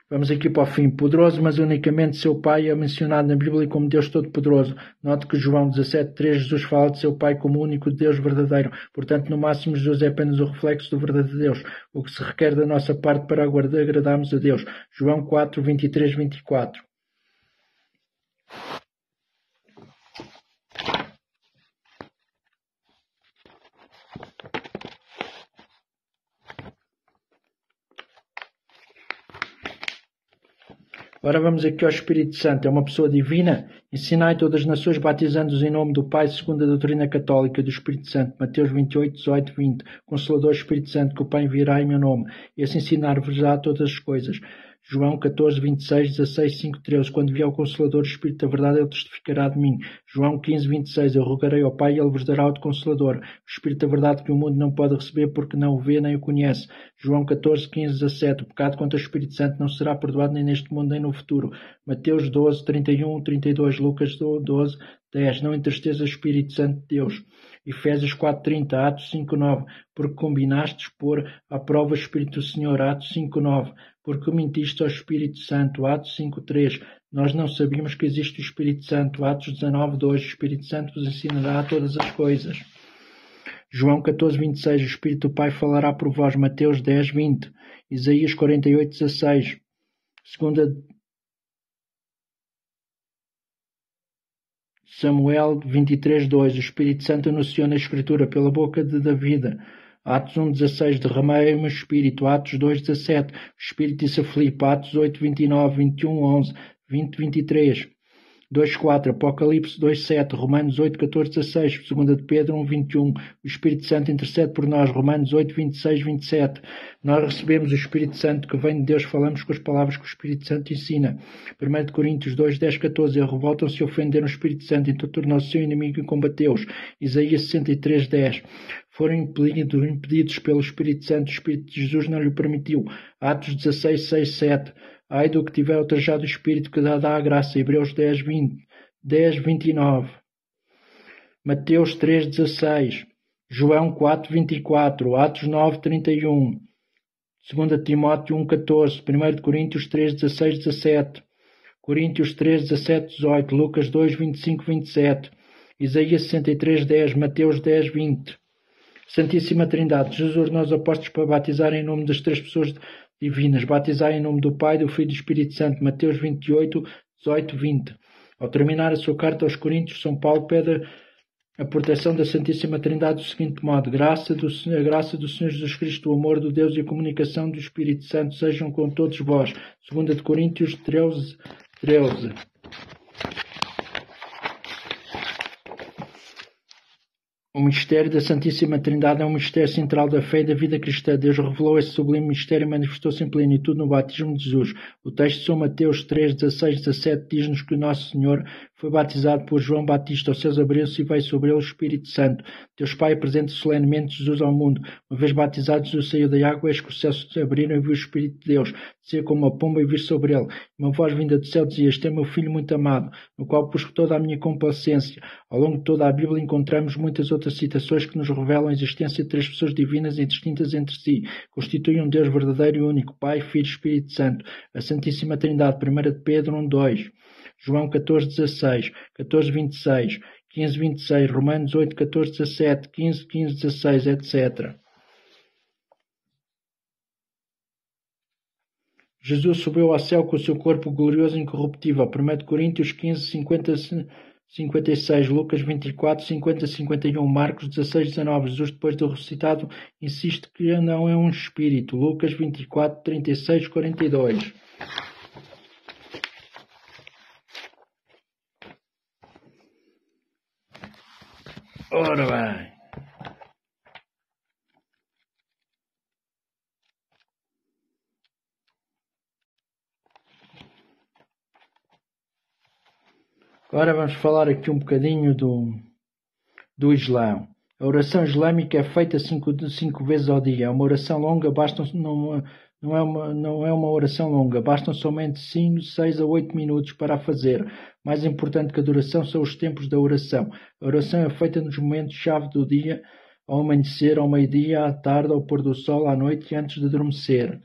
Vamos aqui para o fim. Poderoso, mas unicamente seu Pai é mencionado na Bíblia como Deus Todo-Poderoso. Note que João 17.3, Jesus fala de seu Pai como o único Deus verdadeiro. Portanto, no máximo, Jesus é apenas o reflexo do verdadeiro Deus, o que se requer da nossa parte para agradarmos a Deus. João 4.23-24. Agora vamos aqui ao Espírito Santo. É uma pessoa divina? Ensinai todas as nações, batizando-os em nome do Pai, segundo a doutrina católica do Espírito Santo. Mateus 28:18-20. Consolador Espírito Santo, que o Pai enviará em meu nome. E assim ensinar-vos-á todas as coisas. João 14:26-16-5-13. Quando vier o Consolador, o Espírito da Verdade, ele testificará de mim. João 15:26. Eu rogarei ao Pai e ele vos dará outro Consolador, o Espírito da Verdade, que o mundo não pode receber porque não o vê nem o conhece. João 14:15-17. O pecado contra o Espírito Santo não será perdoado nem neste mundo nem no futuro. Mateus 12:31-32. Lucas 12:10. Não entristeça o Espírito Santo de Deus. Efésios 4:30. Atos 5:9. Porque combinastes pôr à prova o Espírito do Senhor. Atos 5:9. Porque mentiste ao Espírito Santo. Atos 5:3. Nós não sabíamos que existe o Espírito Santo. Atos 19:2. O Espírito Santo vos ensinará todas as coisas. João 14:26. O Espírito do Pai falará por vós. Mateus 10:20. Isaías 48:16. Segunda Samuel 23:2. O Espírito Santo anunciou na Escritura pela boca de David. Atos 1:16. Derramei o meu Espírito. Atos 2:17. O Espírito disse a Filipe. Atos 8:29, 21:11, 20:23. 2:4. Apocalipse 2:7. Romanos 8:14-16. 2 de Pedro 1:21. O Espírito Santo intercede por nós. Romanos 8:26-27. Nós recebemos o Espírito Santo que vem de Deus. Falamos com as palavras que o Espírito Santo ensina. 1 Coríntios 2:10-14. Revoltam-se e ofenderam o Espírito Santo, então tornou-se seu inimigo e combateu-os. Isaías 63:10. Foram impedidos pelo Espírito Santo. O Espírito de Jesus não lhe permitiu. Atos 16:6-7. Ai do que tiver ultrajado o Espírito que dá a graça. Hebreus 10:29. Mateus 3:16. João 4:24. Atos 9:31. 2 Timóteo 1:14. 1 Coríntios 3:16-17. Coríntios 3:17-18. Lucas 2:25-27. Isaías 63:10. Mateus 10:20. Santíssima Trindade, Jesus ordenou aos apóstolos para batizar em nome das três pessoas divinas. Batizar em nome do Pai, do Filho e do Espírito Santo. Mateus 28:18-20. Ao terminar a sua carta aos Coríntios, São Paulo pede a proteção da Santíssima Trindade do seguinte modo: a graça do Senhor Jesus Cristo, o amor de Deus e a comunicação do Espírito Santo sejam com todos vós. 2 Coríntios 13:13. O mistério da Santíssima Trindade é um mistério central da fé e da vida cristã. Deus revelou esse sublime mistério e manifestou-se em plenitude no batismo de Jesus. O texto de São Mateus 3:16-17 diz-nos que o Nosso Senhor foi batizado por João Batista. Os céus abriram-se e veio sobre ele o Espírito Santo. Deus Pai apresenta solenemente Jesus ao mundo. Uma vez batizado, Jesus saiu da água, eis que os céus se abriram e viu o Espírito de Deus, descer como uma pomba e vir sobre ele. Uma voz vinda do céu dizia: Este é meu Filho muito amado, no qual pus toda a minha complacência. Ao longo de toda a Bíblia encontramos muitas outras citações que nos revelam a existência de três pessoas divinas e distintas entre si. Constituem um Deus verdadeiro e único, Pai, Filho e Espírito Santo. A Santíssima Trindade, 1 de Pedro 1:2, João 14:16, 14:26, 15:26, Romanos 8:14-17, 15:15-16, etc. Jesus subiu ao céu com o seu corpo glorioso e incorruptível. 1 Coríntios 15:50-56, Lucas 24:50-51, Marcos 16:19. Jesus, depois de ressuscitado, insiste que não é um espírito. Lucas 24:36-42. Ora bem. Agora vamos falar aqui um bocadinho do Islão. A oração islâmica é feita cinco vezes ao dia. É uma oração longa, não é uma oração longa, bastam somente 5, 6 a 8 minutos para a fazer. Mais importante que a duração são os tempos da oração. A oração é feita nos momentos-chave do dia, ao amanhecer, ao meio-dia, à tarde, ao pôr do sol, à noite e antes de adormecer.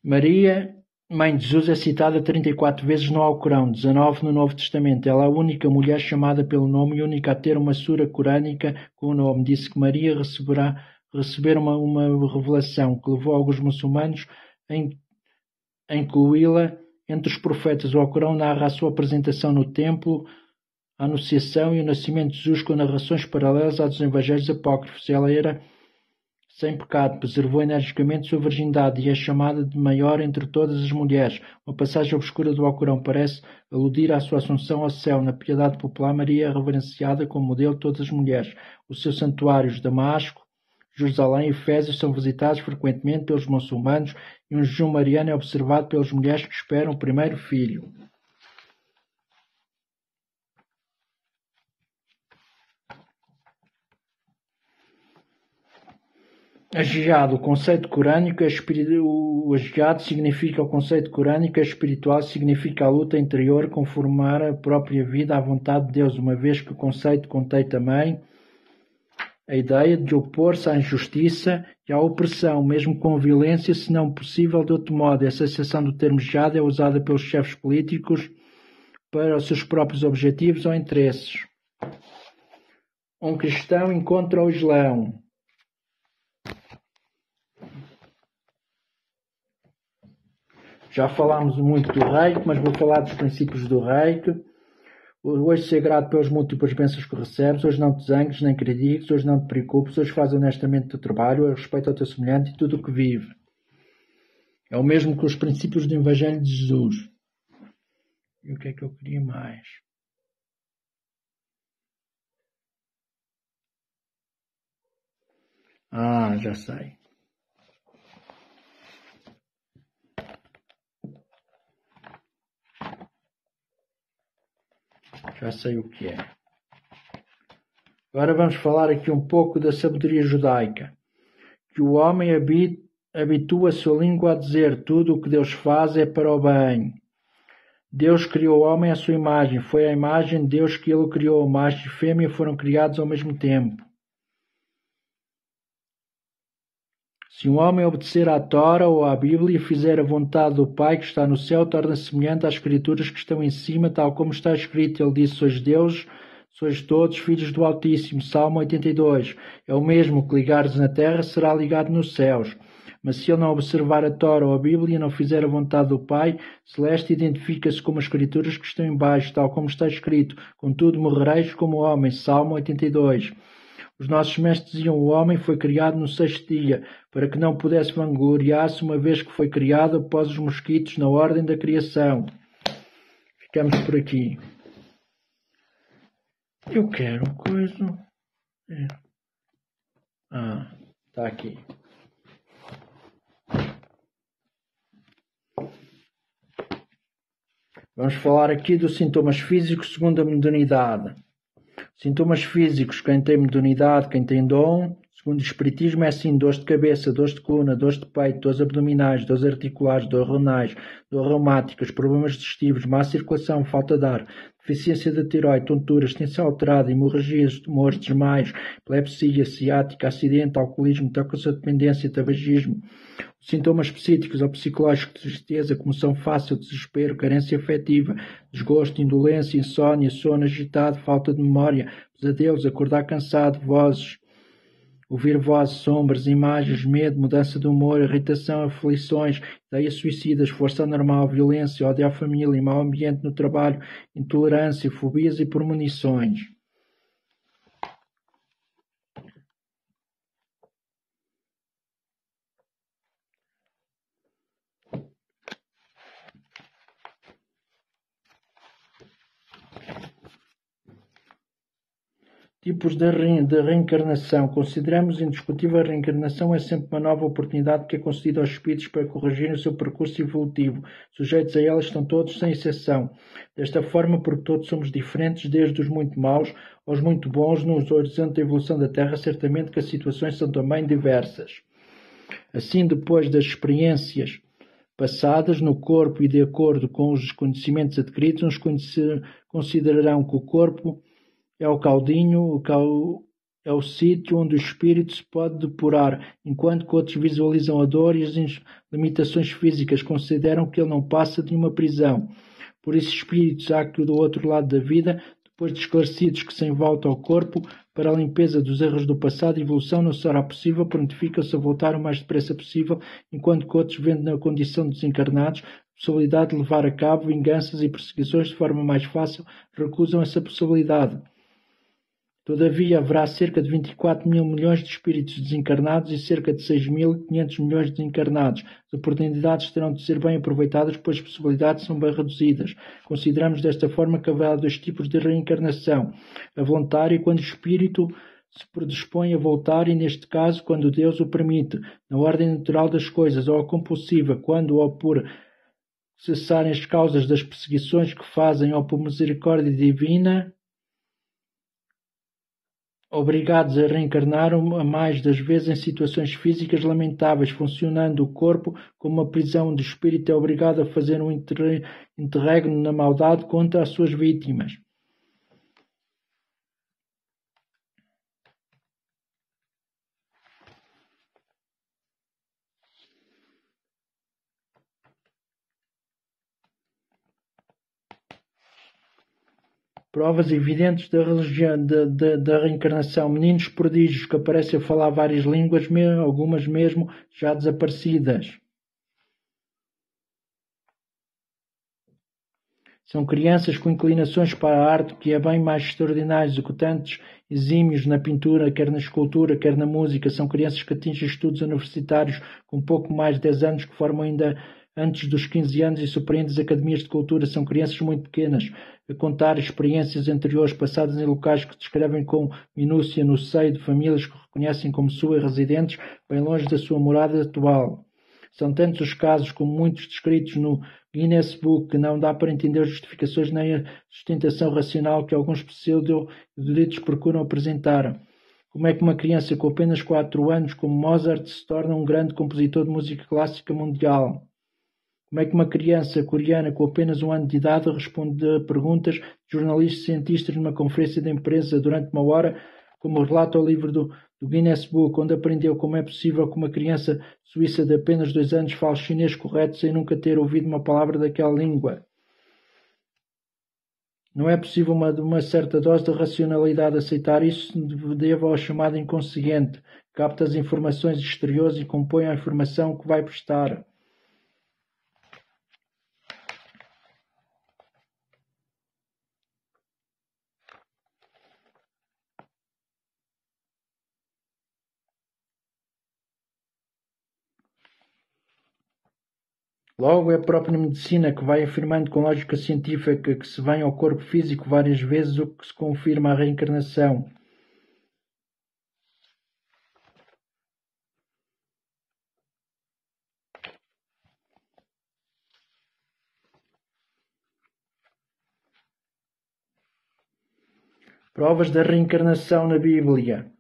Maria, mãe de Jesus, é citada 34 vezes no Alcorão, 19 no Novo Testamento. Ela é a única mulher chamada pelo nome e única a ter uma sura corânica com o nome. Disse que Maria receber uma revelação que levou alguns muçulmanos a incluí-la entre os profetas. O Alcorão narra a sua apresentação no templo, a anunciação e o nascimento de Jesus com narrações paralelas às dos evangelhos apócrifos. Ela era sem pecado, preservou energicamente sua virgindade e é chamada de maior entre todas as mulheres. Uma passagem obscura do Alcorão parece aludir à sua assunção ao céu. Na piedade popular, Maria é reverenciada como modelo de todas as mulheres. Os seus santuários, Damasco, Jerusalém e Efésios, são visitados frequentemente pelos muçulmanos e um jejum mariano é observado pelas mulheres que esperam o primeiro filho. Jihad, o conceito corânico o jihad significa o conceito corânico espiritual, significa a luta interior, conformar a própria vida à vontade de Deus, uma vez que o conceito contém também a ideia de opor-se à injustiça e à opressão, mesmo com violência, se não possível de outro modo. Essa acessão do termo jihad é usada pelos chefes políticos para os seus próprios objetivos ou interesses. Um cristão encontra o Islão. Já falámos muito do reiki, mas vou falar dos princípios do reiki. Hoje ser grato pelas múltiplas bênçãos que recebes, hoje não te zangues nem critiques, hoje não te preocupes, hoje faz honestamente o teu trabalho, respeita o teu semelhante e tudo o que vive. É o mesmo que os princípios do Evangelho de Jesus. E o que é que eu queria mais? Já sei. Já sei o que é. Agora vamos falar aqui um pouco da sabedoria judaica. Que o homem habitua a sua língua a dizer: tudo o que Deus faz é para o bem. Deus criou o homem à sua imagem. Foi a imagem de Deus que ele criou. Macho e fêmea foram criados ao mesmo tempo. Se um homem obedecer à Tora ou à Bíblia e fizer a vontade do Pai que está no céu, torna-se semelhante às Escrituras que estão em cima, tal como está escrito. Ele disse: sois Deus, sois todos filhos do Altíssimo. Salmo 82. É o mesmo que ligares na terra, será ligado nos céus. Mas se ele não observar a Tora ou a Bíblia e não fizer a vontade do Pai Celeste, identifica-se como as Escrituras que estão em baixo, tal como está escrito: contudo morrereis como homem. Salmo 82. Os nossos mestres diziam: o homem foi criado no sexto dia, para que não pudesse vangloriar-se, uma vez que foi criado após os mosquitos na ordem da criação. Ficamos por aqui. Eu quero coisa. Está aqui. Vamos falar aqui dos sintomas físicos segundo a modernidade. Sintomas físicos, quem tem modernidade, quem tem dom, segundo o espiritismo, é assim: dores de cabeça, dores de coluna, dores de peito, dores abdominais, dores articulares, dores renais, dores reumáticas, problemas digestivos, má circulação, falta de ar, deficiência da tiroide, tonturas, tensão alterada, hemorragias, tumores, desmaios, epilepsia, ciática, acidente, alcoolismo, toxicodependência, tabagismo. Sintomas psíquicos ou psicológicos: tristeza, comoção fácil, desespero, carência afetiva, desgosto, indolência, insónia, sono agitado, falta de memória, pesadelos, acordar cansado, vozes, ouvir vozes, sombras, imagens, medo, mudança de humor, irritação, aflições, ideias suicidas, força anormal, violência, ódio à família, mau ambiente no trabalho, intolerância, fobias e premonições. Tipos de reencarnação. Consideramos indiscutível a reencarnação é sempre uma nova oportunidade que é concedida aos espíritos para corrigirem o seu percurso evolutivo. Sujeitos a ela estão todos, sem exceção. Desta forma, porque todos somos diferentes, desde os muito maus aos muito bons, no horizonte da evolução da Terra, certamente que as situações são também diversas. Assim, depois das experiências passadas no corpo e de acordo com os conhecimentos adquiridos, uns considerarão que o corpo é o caudinho, é o sítio onde o espírito se pode depurar, enquanto que outros visualizam a dor e as limitações físicas, consideram que ele não passa de uma prisão. Por isso, espíritos há que do outro lado da vida, depois de esclarecidos que sem volta ao corpo, para a limpeza dos erros do passado e evolução não será possível, prontificam-se a voltar o mais depressa possível, enquanto que outros, vendo na condição de desencarnados a possibilidade de levar a cabo vinganças e perseguições de forma mais fácil, recusam essa possibilidade. Todavia, haverá cerca de 24 mil milhões de espíritos desencarnados e cerca de 6.500 milhões de encarnados. As oportunidades terão de ser bem aproveitadas, pois as possibilidades são bem reduzidas. Consideramos desta forma que haverá dois tipos de reencarnação: a voluntária, quando o espírito se predispõe a voltar, e neste caso, quando Deus o permite, na ordem natural das coisas, ou a compulsiva, quando ou por cessarem as causas das perseguições que fazem, ou por misericórdia divina, obrigados a reencarnar a mais das vezes em situações físicas lamentáveis, funcionando o corpo como uma prisão onde o espírito é obrigado a fazer um interregno na maldade contra as suas vítimas. Provas evidentes da religião, da reencarnação. Meninos prodígios que aparecem a falar várias línguas, algumas mesmo já desaparecidas. São crianças com inclinações para a arte, que é bem mais extraordinário, executantes exímios na pintura, quer na escultura, quer na música. São crianças que atingem estudos universitários com pouco mais de 10 anos, que formam ainda antes dos 15 anos e surpreendem as academias de cultura. São crianças muito pequenas, a contar experiências anteriores passadas em locais que descrevem com minúcia no seio de famílias que reconhecem como suas residentes, bem longe da sua morada atual. São tantos os casos, como muitos descritos no Guinness Book, que não dá para entender justificações nem a sustentação racional que alguns pseudo-eruditos procuram apresentar. Como é que uma criança com apenas 4 anos, como Mozart, se torna um grande compositor de música clássica mundial? Como é que uma criança coreana com apenas 1 ano de idade responde a perguntas de jornalistas e cientistas numa conferência de imprensa durante 1 hora, como relata o livro do Guinness Book, onde aprendeu como é possível que uma criança suíça de apenas 2 anos fale chinês correto sem nunca ter ouvido uma palavra daquela língua? Não é possível uma certa dose de racionalidade aceitar isso, devo ao chamado inconsciente, capta as informações exteriores e compõe a informação que vai prestar. Logo, é a própria medicina que vai afirmando com lógica científica que se vem ao corpo físico várias vezes, o que se confirma a reencarnação. Provas da reencarnação na Bíblia.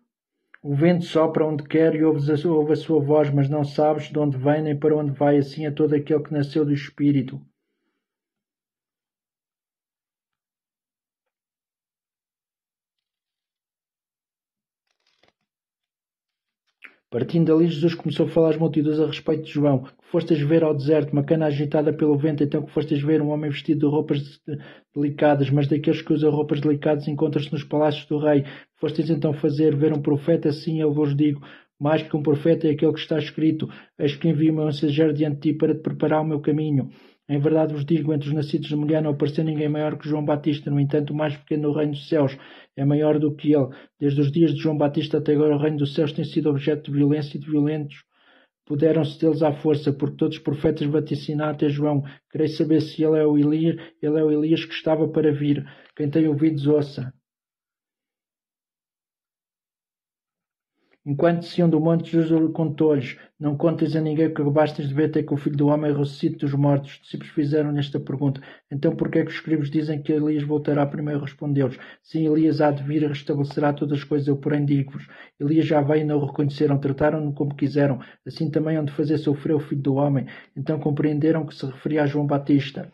O vento sopra onde quer e ouve a sua voz, mas não sabes de onde vem nem para onde vai, assim é todo aquele que nasceu do Espírito. Partindo dali, Jesus começou a falar às multidões a respeito de João. Que fostes ver ao deserto, uma cana agitada pelo vento, então que fostes ver um homem vestido de roupas delicadas, mas daqueles que usam roupas delicadas encontra-se nos palácios do rei. Fostes então fazer ver um profeta, assim eu vos digo, mais que um profeta é aquele que está escrito, eis que envio o meu mensageiro diante de ti para te preparar o meu caminho. Em verdade vos digo, entre os nascidos de mulher não apareceu ninguém maior que João Batista. No entanto, o mais pequeno no reino dos céus é maior do que ele. Desde os dias de João Batista até agora, o reino dos céus tem sido objeto de violência e de violentos puderam-se deles à força, porque todos os profetas vaticinaram até João. Quereis saber se ele é o Elias que estava para vir. Quem tem ouvidos, ouça. Enquanto desciam do monte, Jesus contou-lhes: Não contes a ninguém que bastes de ver até que o Filho do Homem ressuscite dos mortos. Os discípulos fizeram esta pergunta: Então por que é que os escribas dizem que Elias voltará primeiro? Respondeu-lhes: Sim, Elias há de vir e restabelecerá todas as coisas. Eu, porém, digo-vos: Elias já veio e não o reconheceram, trataram-no como quiseram. Assim também hão de fazer sofrer o Filho do Homem. Então compreenderam que se referia a João Batista.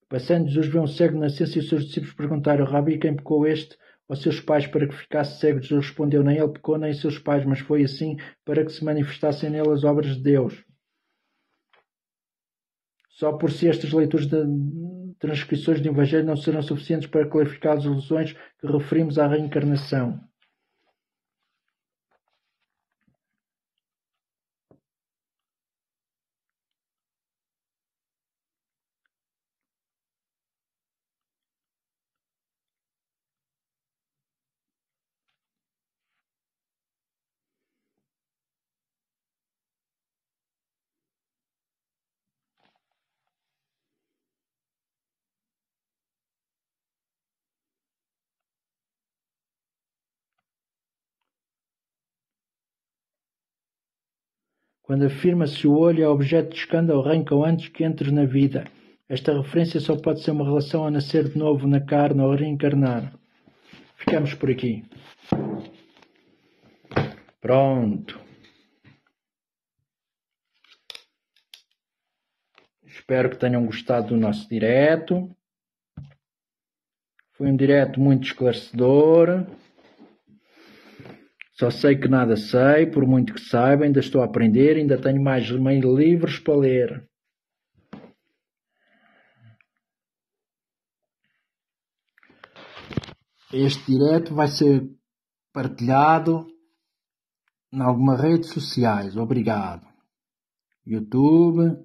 Passando, Jesus vê um cego de nascença e os seus discípulos perguntaram: Rabi, quem pecou este? Aos seus pais para que ficasse cego? Jesus respondeu: Nem ele pecou, nem seus pais, mas foi assim para que se manifestassem nele as obras de Deus. Só por si estas leituras de transcrições do Evangelho não serão suficientes para clarificar as alusões que referimos à reencarnação. Quando afirma-se o olho é objeto de escândalo, arranca-o antes que entres na vida. Esta referência só pode ser uma relação a nascer de novo na carne ou a reencarnar. Ficamos por aqui. Pronto. Espero que tenham gostado do nosso direto. Foi um direto muito esclarecedor. Só sei que nada sei, por muito que saiba, ainda estou a aprender, ainda tenho mais livros para ler. Este direto vai ser partilhado em algumas redes sociais. Obrigado. YouTube,